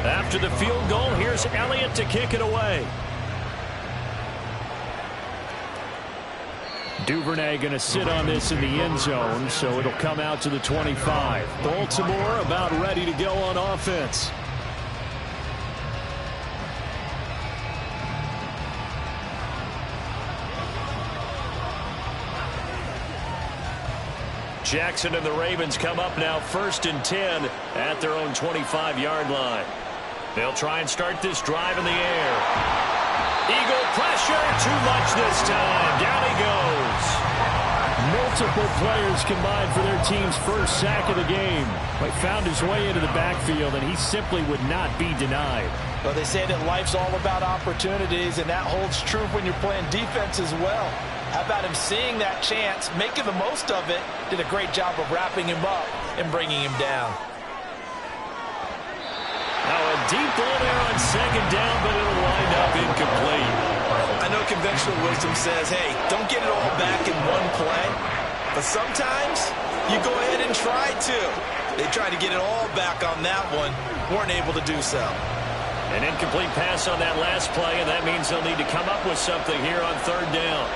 After the field goal, here's Elliott to kick it away. Duvernay going to sit on this in the end zone, so it'll come out to the 25. Baltimore about ready to go on offense. Jackson and the Ravens come up now 1st and 10 at their own 25-yard line. They'll try and start this drive in the air. Eagle pressure, too much this time. Down he goes. Multiple players combined for their team's first sack of the game. But found his way into the backfield, and he simply would not be denied. Well, they say that life's all about opportunities, and that holds true when you're playing defense as well. How about him seeing that chance, making the most of it, did a great job of wrapping him up and bringing him down. Now a deep ball there on 2nd down, but it'll wind up incomplete. I know conventional wisdom says, hey, don't get it all back in one play. But sometimes you go ahead and try to. They tried to get it all back on that one, weren't able to do so. An incomplete pass on that last play, and that means they'll need to come up with something here on 3rd down.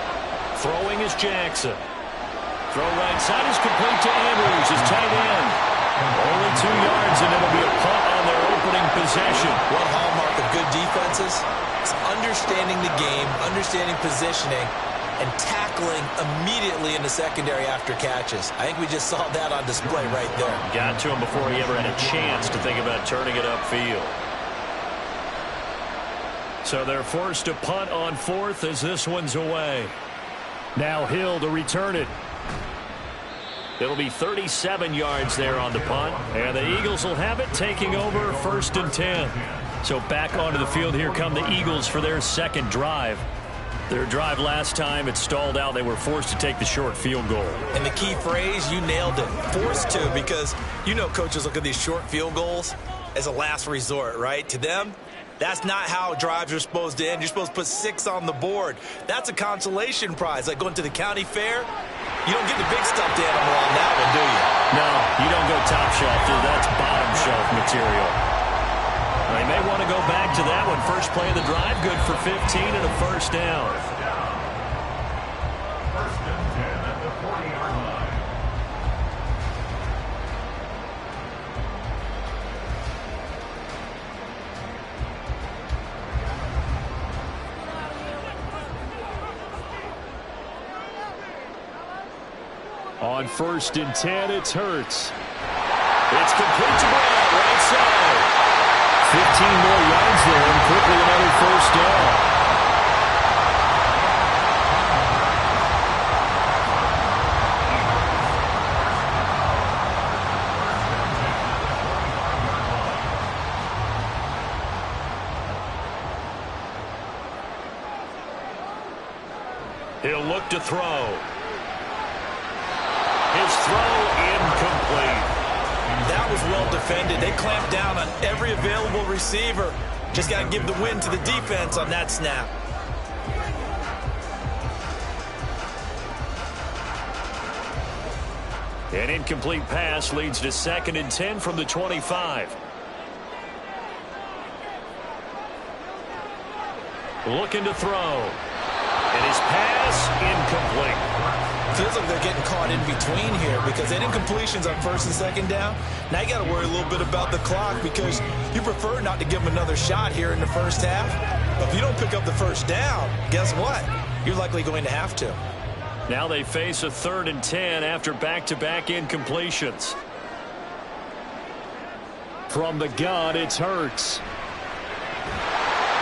Throwing is Jackson. Throw right side is complete to Andrews, his tight end. Only 2 yards, and it'll be a punt on their opening possession. One hallmark of good defenses is understanding the game, understanding positioning, and tackling immediately in the secondary after catches. I think we just saw that on display right there. Got to him before he ever had a chance to think about turning it upfield. So they're forced to punt on 4th as this one's away. Now Hill to return it. It'll be 37 yards there on the punt. And the Eagles will have it, taking over 1st and 10. So back onto the field, here come the Eagles for their 2nd drive. Their drive last time, it stalled out. They were forced to take the short field goal. And the key phrase, you nailed it. Forced to, because you know coaches look at these short field goals as a last resort, right? To them, that's not how drives are supposed to end. You're supposed to put 6 on the board. That's a consolation prize, like going to the county fair. You don't get the big stuffed animal on that one, do you? No, you don't go top shelf, dude. That's bottom shelf material. They may want to go back to that one. First play of the drive, good for 15 and a 1st down. 1st and 10 at the 40-yard line. On 1st and 10, it's Hurts. It's complete to Brown, right side. 15 more yards there, and quickly another 1st down. He'll look to throw. His throw incomplete. That was well defended. They clamped down on every available receiver. Just got to give the win to the defense on that snap. An incomplete pass leads to 2nd and 10 from the 25. Looking to throw. And his pass incomplete. Feels like they're getting caught in between here because they didn't incompletions on 1st and 2nd down. Now you got to worry a little bit about the clock because you prefer not to give them another shot here in the first half. But if you don't pick up the first down, guess what? You're likely going to have to. Now they face a 3rd and 10 after back-to-back incompletions. From the gun, it's Hurts.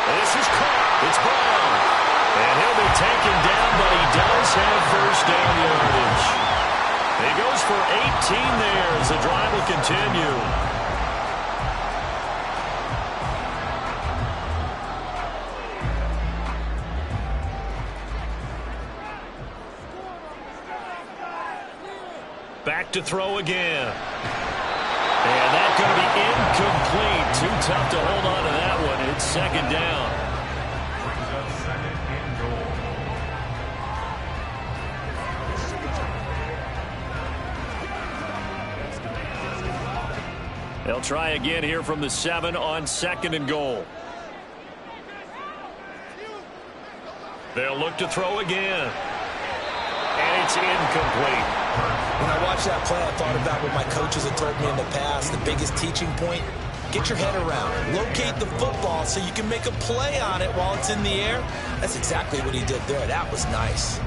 This is caught. It's Brown. And he'll be taken down, but he does have first down yardage. He goes for 18 there as the drive will continue. Back to throw again. And that's going to be incomplete. Too tough to hold on to that one. It's 2nd down. Brings up 2nd and goal. They'll try again here from the 7 on 2nd and goal. They'll look to throw again. And it's incomplete. When I watched that play, I thought about what my coaches had told me in the past. The biggest teaching point, get your head around. Locate the football so you can make a play on it while it's in the air. That's exactly what he did there. That was nice.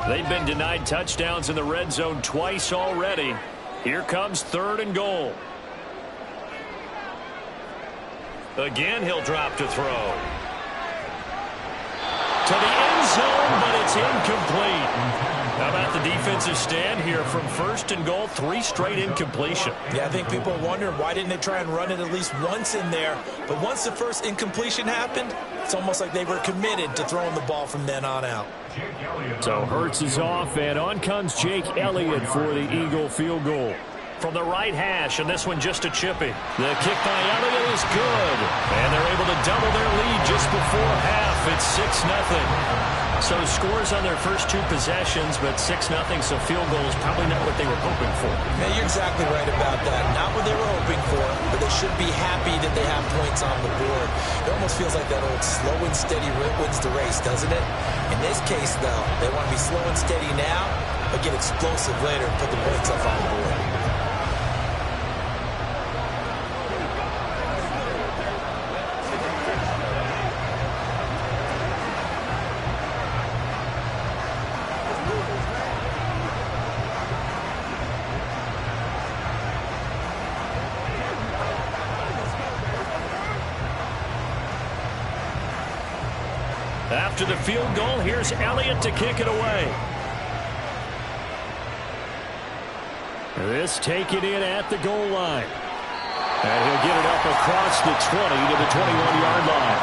They've been denied touchdowns in the red zone twice already. Here comes 3rd and goal. Again, he'll drop to throw. To the end zone, but it's incomplete. How about the defensive stand here from 1st and goal, 3 straight incompletion. Yeah, I think people are wondering why didn't they try and run it at least once in there. But once the first incompletion happened, it's almost like they were committed to throwing the ball from then on out. So Hurts is off, and on comes Jake Elliott for the Eagle field goal. From the right hash, and this one just a chippy. The kick by Elliott is good. And they're able to double their lead just before half. It's 6-0. So scores on their first 2 possessions, but 6-0, so field goal is probably not what they were hoping for. Yeah, you're exactly right about that. Not what they were hoping for, but they should be happy that they have points on the board. It almost feels like that old slow and steady wins the race, doesn't it? In this case, though, they want to be slow and steady now, but get explosive later and put the points up on the board. After the field goal, here's Elliott to kick it away. This taken in at the goal line. And he'll get it up across the 20 to the 21-yard line.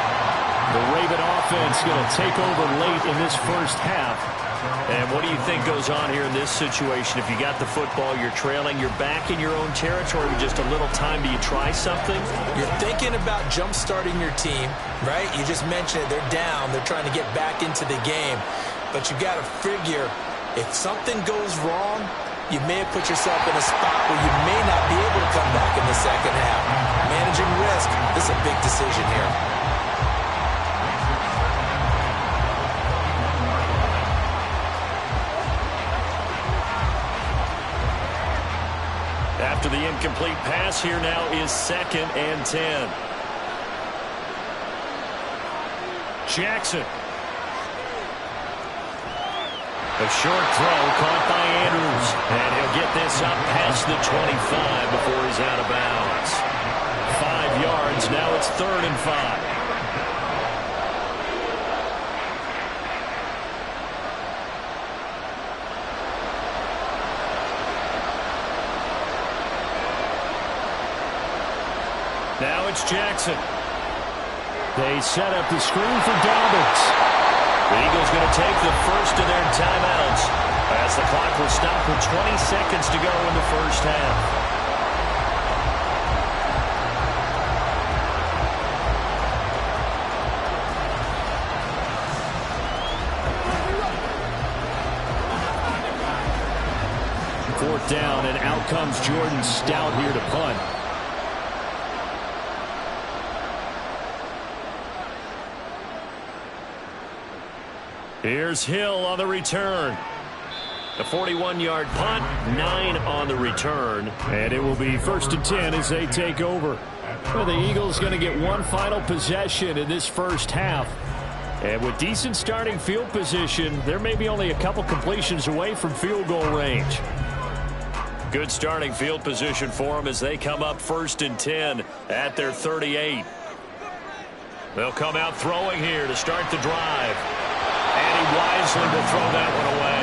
The Raven offense going to take over late in this first half. And what do you think goes on here in this situation? If you got the football, you're trailing, you're back in your own territory with just a little time. Do you try something? You're thinking about jump-starting your team, right? You just mentioned it. They're down. They're trying to get back into the game. But you got to figure if something goes wrong, you may have put yourself in a spot where you may not be able to come back in the second half. Managing risk, this is a big decision here. After the incomplete pass, here now is 2nd and 10. Jackson. A short throw caught by Andrews. And he'll get this up past the 25 before he's out of bounds. 5 yards. Now it's 3rd and 5. Now it's Jackson. They set up the screen for Dobbins. The Eagles going to take the first of their timeouts as the clock will stop with 20 seconds to go in the first half. Fourth down, and out comes Jordan Stout here to punt. Here's Hill on the return. A 41-yard punt, 9 on the return. And it will be 1st and 10 as they take over. Well, the Eagles going to get one final possession in this first half. And with decent starting field position, there may be only a couple completions away from field goal range. Good starting field position for them as they come up 1st and 10 at their 38. They'll come out throwing here to start the drive. And he wisely will throw that one away.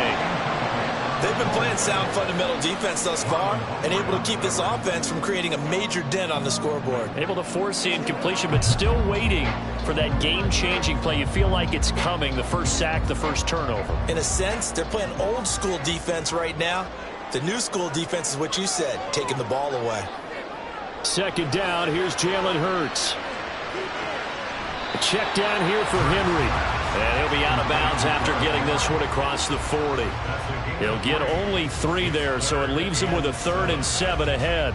They've been playing sound fundamental defense thus far and able to keep this offense from creating a major dent on the scoreboard. Able to force the incompletion, but still waiting for that game-changing play. You feel like it's coming, the first sack, the first turnover. In a sense, they're playing old-school defense right now. The new school defense is what you said, taking the ball away. Second down, here's Jalen Hurts. A check down here for Henry. And he'll be out of bounds after getting this one across the 40. He'll get only 3 there, so it leaves him with a 3rd and 7 ahead.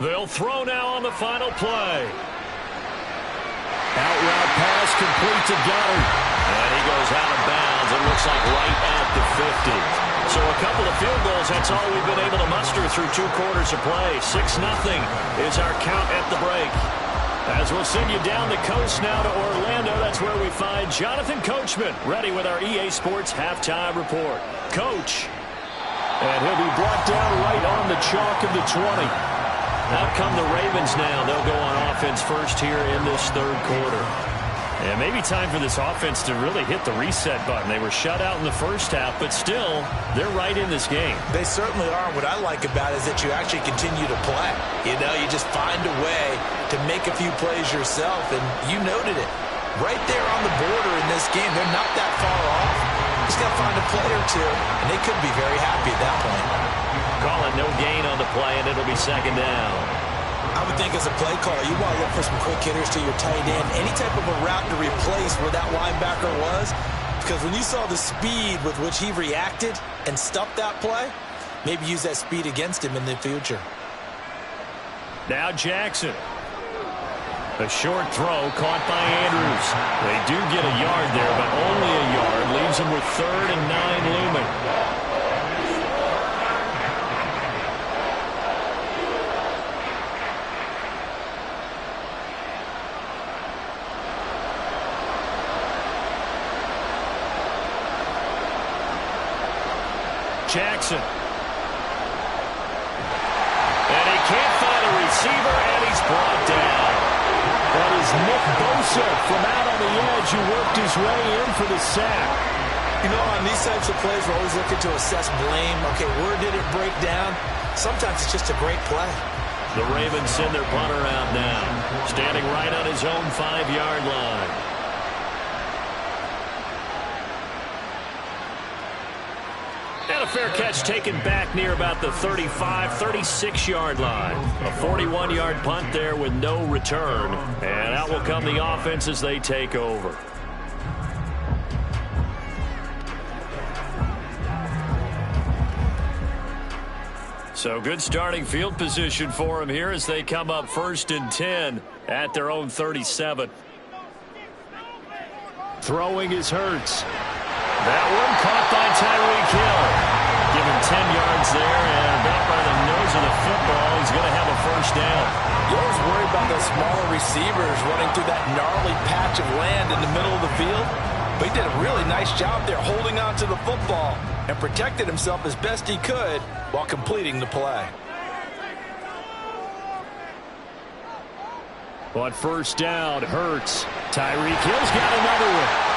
They'll throw now on the final play. Out route pass complete to Goddard. And he goes out of bounds. It looks like right at the 50. So a couple of field goals, that's all we've been able to muster through 2 quarters of play. 6-0 is our count at the break. As we'll send you down the coast now to Orlando, that's where we find Jonathan Coachman ready with our EA Sports Halftime Report. Coach. And he'll be brought down right on the chalk of the 20. Out come the Ravens now. They'll go on offense first here in this 3rd quarter. And maybe time for this offense to really hit the reset button. They were shut out in the first half, but still, they're right in this game. They certainly are. What I like about it is that you actually continue to play. You know, you just find a way to make a few plays yourself, and you noted it. Right there on the border in this game, they're not that far off. Just got to find a play or two, and they could be very happy at that point. Call it no gain on the play, and it'll be 2nd down. I would think as a play caller, you want to look for some quick hitters to your tight end. Any type of a route to replace where that linebacker was. Because when you saw the speed with which he reacted and stuffed that play, maybe use that speed against him in the future. Now Jackson. A short throw caught by Andrews. They do get a yard there, but only a yard. Leaves them with 3rd and 9 looming. Jackson. And he can't find a receiver, and he's brought down. That is Nick Bosa from out on the edge who worked his way in for the sack. You know, on these types of plays, we're always looking to assess blame. Okay, where did it break down? Sometimes it's just a great play. The Ravens send their punter out now, standing right on his own 5-yard line. And a fair catch taken back near about the 35, 36-yard line. A 41-yard punt there with no return. And out will come the offense as they take over. So good starting field position for them here as they come up 1st and 10 at their own 37. Throwing is Hurts. That one caught by Tyreek Hill. Give him 10 yards there, and back by the nose of the football, he's going to have a 1st down. You always worry about those smaller receivers running through that gnarly patch of land in the middle of the field. But he did a really nice job there holding on to the football and protected himself as best he could while completing the play. On 1st down, Hurts. Tyreek Hill's got another one.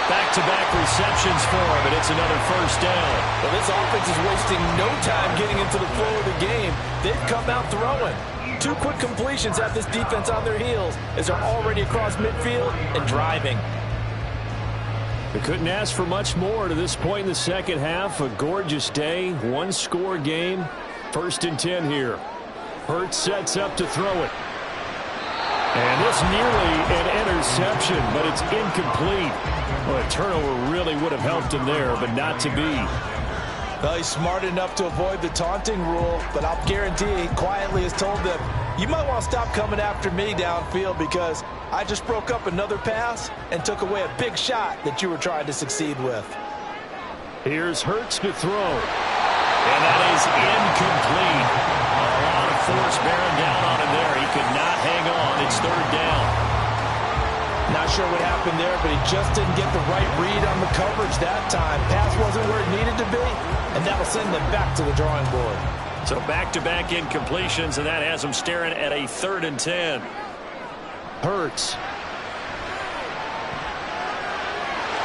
Back-to-back receptions for him, and it's another first down. Well, this offense is wasting no time getting into the flow of the game. They've come out throwing. 2 quick completions have this defense on their heels as they're already across midfield and driving. They couldn't ask for much more to this point in the second half. A gorgeous day, 1-score game. 1st and 10 here. Hurts sets up to throw it. And this nearly an interception, but it's incomplete. Well, a turnover really would have helped him there, but not to be. Well, he's smart enough to avoid the taunting rule, but I'll guarantee he quietly has told them, you might want to stop coming after me downfield because I just broke up another pass and took away a big shot that you were trying to succeed with. Here's Hurts to throw. And that is incomplete. A lot of force bearing down on him there. He could not hang on. It's 3rd down. Not sure what happened there, but he just didn't get the right read on the coverage that time. Pass wasn't where it needed to be, and that'll send them back to the drawing board. So back-to-back incompletions, and that has him staring at a 3rd and 10. Hurts.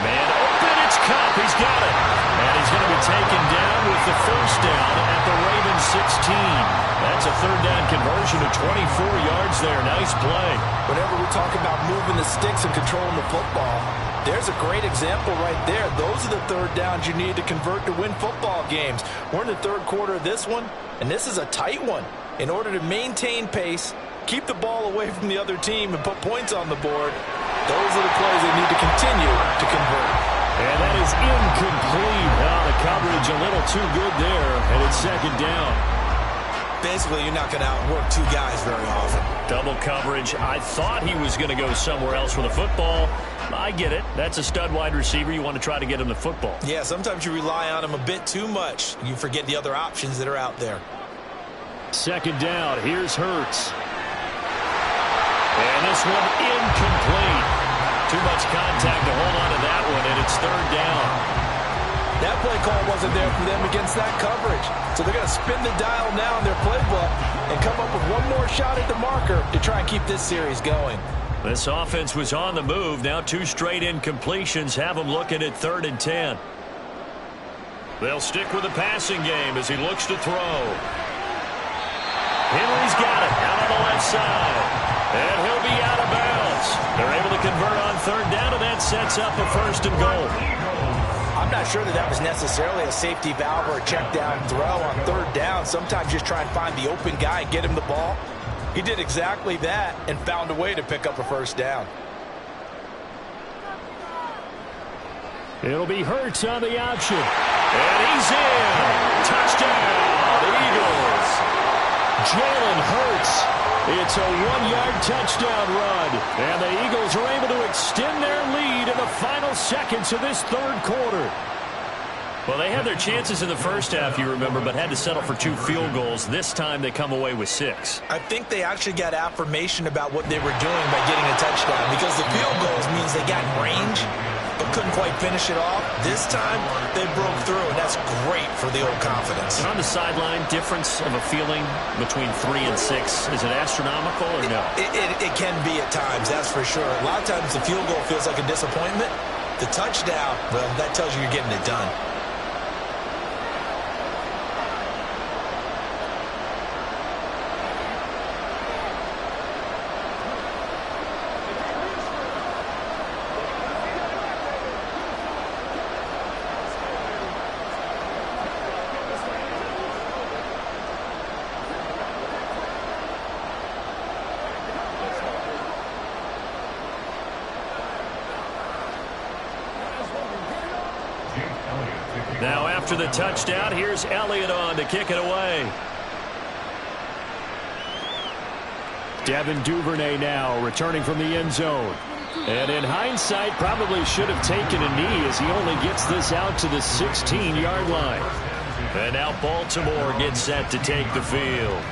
Man open, it's Kupp. He's got it. And he's going to be taken down with the first down at the Ravens 16. That's a 3rd down conversion of 24 yards there. Nice play. Whenever we talk about moving the sticks and controlling the football, there's a great example right there. Those are the 3rd downs you need to convert to win football games. We're in the 3rd quarter of this one, and this is a tight one. In order to maintain pace, keep the ball away from the other team, and put points on the board, those are the plays they need to continue to convert. And that is incomplete. Well, the coverage a little too good there, and it's 2nd down. Basically, you're not going to outwork 2 guys very often. Double coverage. I thought he was going to go somewhere else with the football. I get it. That's a stud wide receiver. You want to try to get him the football. Yeah, sometimes you rely on him a bit too much. You forget the other options that are out there. 2nd down. Here's Hurts. And this one incomplete. Too much contact to hold on to that one, and it's 3rd down. That play call wasn't there for them against that coverage. So they're going to spin the dial now in their playbook and come up with one more shot at the marker to try and keep this series going. This offense was on the move. Now 2 straight incompletions have them looking at 3rd and 10. They'll stick with the passing game as he looks to throw. Henry's got it out on the left side. And he'll be out of bounds. They're able to convert on 3rd down, and that sets up a 1st and goal. I'm not sure that was necessarily a safety valve or a check down throw on 3rd down. Sometimes just try and find the open guy and get him the ball. He did exactly that and found a way to pick up a 1st down. It'll be Hurts on the option. And he's in. Touchdown, Eagles. Jalen Hurts. It's a 1-yard touchdown run. And the Eagles are able to extend their lead in the final seconds of this 3rd quarter. Well, they had their chances in the first half, you remember, but had to settle for 2 field goals. This time they come away with 6. I think they actually got affirmation about what they were doing by getting a touchdown, because the field goals means they got range but couldn't quite finish it off. This time they broke through, and that's great for the old confidence. And on the sideline, difference of a feeling between 3 and 6, is it astronomical or no? It can be at times, that's for sure. A lot of times the field goal feels like a disappointment. The touchdown, well, that tells you you're getting it done. Now after the touchdown, here's Elliott on to kick it away. Devin Duvernay now returning from the end zone. And in hindsight, probably should have taken a knee as he only gets this out to the 16-yard line. And now Baltimore gets set to take the field.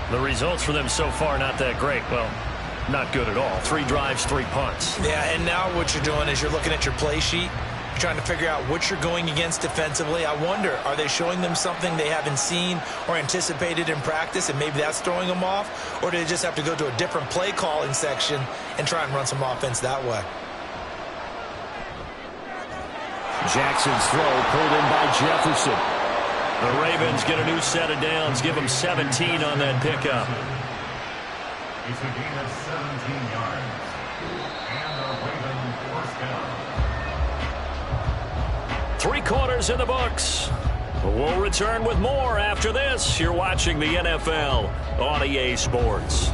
The results for them so far not that great. Well, not good at all. 3 drives, 3 punts. Yeah, and now what you're doing is you're looking at your play sheet. You're trying to figure out what you're going against defensively. I wonder, are they showing them something they haven't seen or anticipated in practice, and maybe that's throwing them off? Or do they just have to go to a different play calling section and try and run some offense that way? Jackson's throw pulled in by Jefferson. The Ravens get a new set of downs, give them 17 on that pickup. It's a gain of 17 yards. And a Ravens first down. 3 quarters in the books. We'll return with more after this. You're watching the NFL on EA Sports.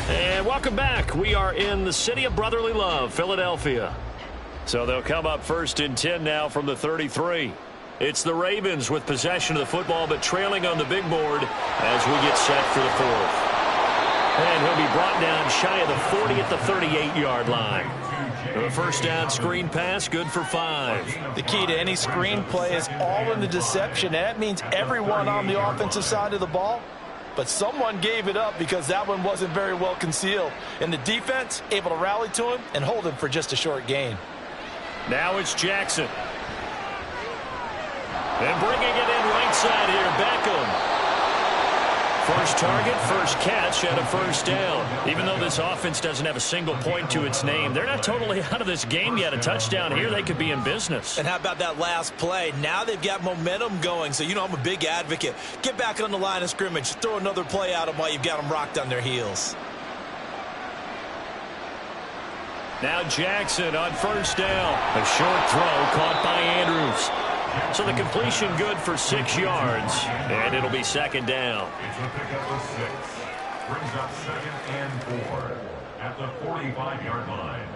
And welcome back. We are in the city of brotherly love, Philadelphia. So they'll come up first and 10 now from the 33. It's the Ravens with possession of the football, but trailing on the big board as we get set for the 4th. And he'll be brought down shy of the 40 at the 38-yard line. The first down screen pass, good for 5. The key to any screen play is all in the deception. And that means everyone on the offensive side of the ball. But someone gave it up because that one wasn't very well concealed. And the defense able to rally to him and hold him for just a short gain. Now it's Jackson. And bringing it in right side here, Beckham. First target, first catch, and a first down. Even though this offense doesn't have a single point to its name, they're not totally out of this game yet. A touchdown here, they could be in business. And how about that last play? Now they've got momentum going, so you know I'm a big advocate. Get back on the line of scrimmage. Throw another play at them while you've got them rocked on their heels. Now Jackson on first down. A short throw caught by Andrews. So the completion good for 6 yards, and it'll be second down. It's a pickup of 6. Brings up 2nd and 4 at the 45-yard line.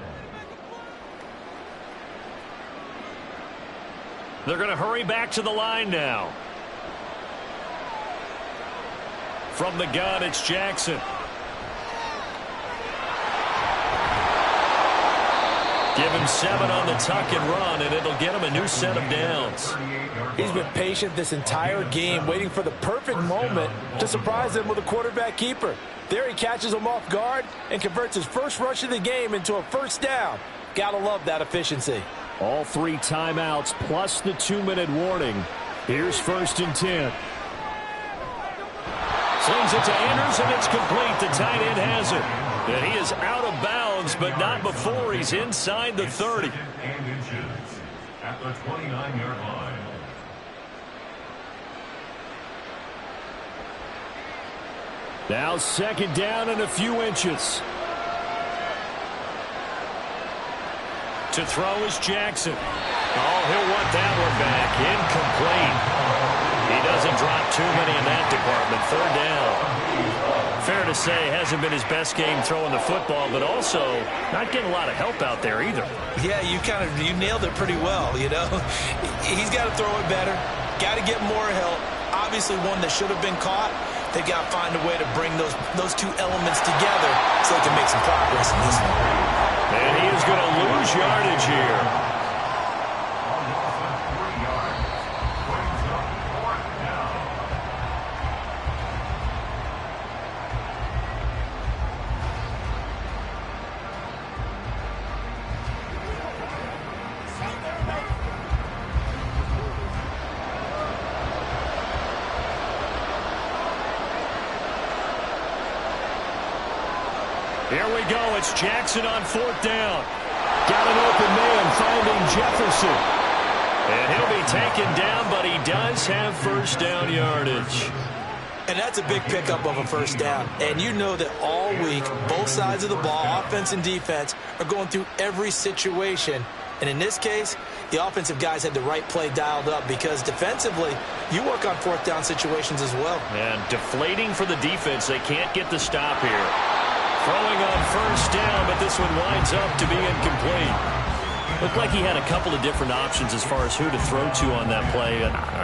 They're going to hurry back to the line now. From the gun, it's Jackson. Give him 7 on the tuck and run, and it'll get him a new set of downs. He's been patient this entire game, waiting for the perfect moment to surprise them with a quarterback keeper. There he catches him off guard and converts his first rush of the game into a first down. Gotta love that efficiency. All 3 timeouts plus the 2-minute warning. Here's first and 10. Slings it to Andrews, and it's complete. The tight end has it. And he is out of bounds, but not before he's inside the 30. And inches at the 29-yard line. Now second down and a few inches. To throw is Jackson. Oh, he'll want that one back. Incomplete. He doesn't drop too many in that department. Third down. Fair to say, hasn't been his best game throwing the football, but also not getting a lot of help out there either. Yeah, you nailed it pretty well, you know. He's got to throw it better. Got to get more help. Obviously one that should have been caught. They've got to find a way to bring those 2 elements together so they can make some progress in this one. And he is going to lose yardage here. On loss of 3 yards. Brings up 4th down. Here we go. It's Jackson on 4th down. Got an open man finding Jefferson. And he'll be taken down, but he does have first down yardage. And that's a big pickup of a first down. And you know that all week, both sides of the ball, offense and defense, are going through every situation. And in this case, the offensive guys had the right play dialed up because defensively, you work on 4th down situations as well. And deflating for the defense. They can't get the stop here. Throwing on first down, but this one winds up to be incomplete. Looked like he had a couple of different options as far as who to throw to on that play.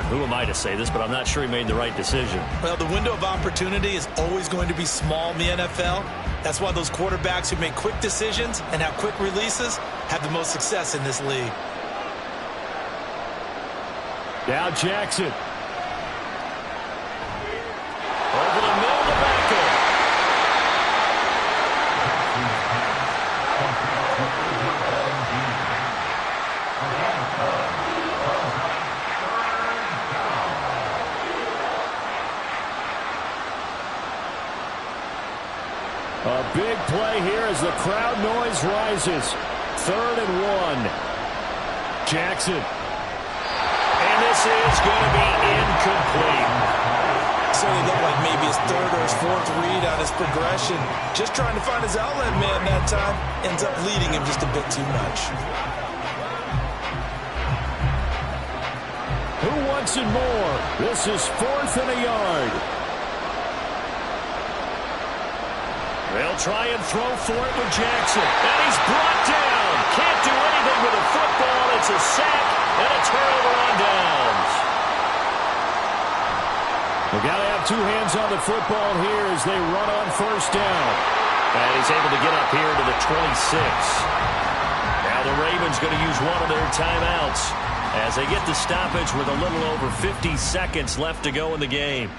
Who am I to say this, but I'm not sure he made the right decision. Well, the window of opportunity is always going to be small in the NFL. That's why those quarterbacks who make quick decisions and have quick releases have the most success in this league. Now Jackson. Over the middle to Beckham. A big play here as the crowd noise rises. 3rd and 1. Jackson. And this is going to be incomplete. Certainly looked like maybe his third or his fourth read on his progression. Just trying to find his outlet man that time. Ends up leading him just a bit too much. Who wants it more? This is 4th and a yard. They'll try and throw for it with Jackson. And he's brought down. Can't do anything with a football. It's a sack and a turnover on downs. They've got to have two hands on the football here as they run on 1st down. And he's able to get up here to the 26. Now the Ravens going to use one of their timeouts as they get the stoppage with a little over 50 seconds left to go in the game.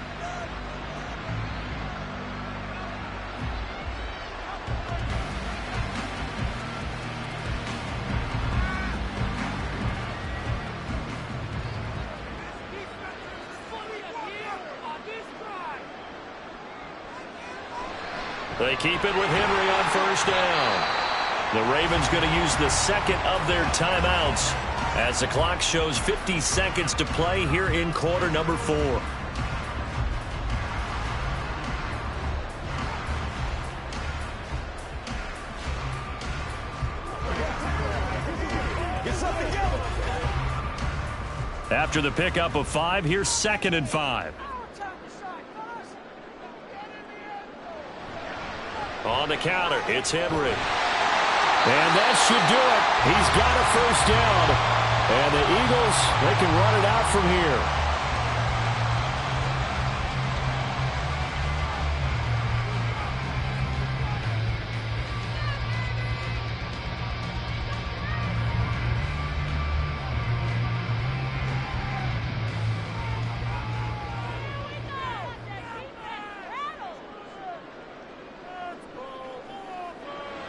They keep it with Henry on 1st down. The Ravens going to use the second of their timeouts as the clock shows 50 seconds to play here in quarter number 4. After the pickup of 5, here's 2nd and 5. On the counter, it's Henry. And that should do it. He's got a 1st down. And the Eagles, they can run it out from here.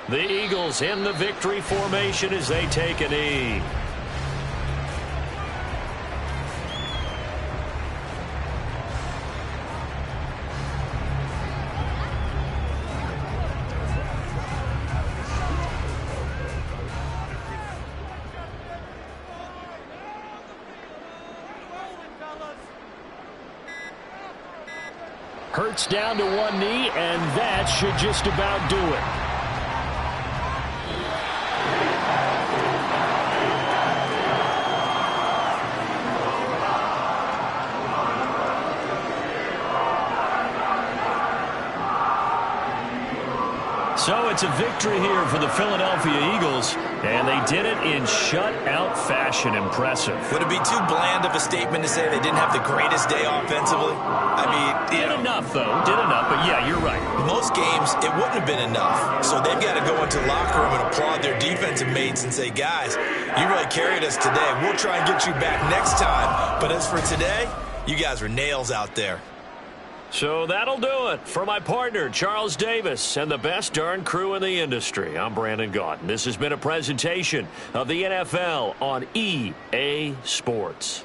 The Eagles in the victory formation as they take a knee. Hurts down to one knee, and that should just about do it. So it's a victory here for the Philadelphia Eagles, and they did it in shutout fashion. Impressive. Would it be too bland of a statement to say they didn't have the greatest day offensively? I mean, Did enough, though. Did enough, but yeah, you're right. Most games, it wouldn't have been enough. So they've got to go into the locker room and applaud their defensive mates and say, guys, you really carried us today. We'll try and get you back next time. But as for today, you guys were nails out there. So that'll do it for my partner, Charles Davis, and the best darn crew in the industry. I'm Brandon Gaudin. This has been a presentation of the NFL on EA Sports.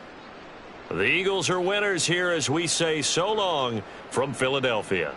The Eagles are winners here as we say so long from Philadelphia.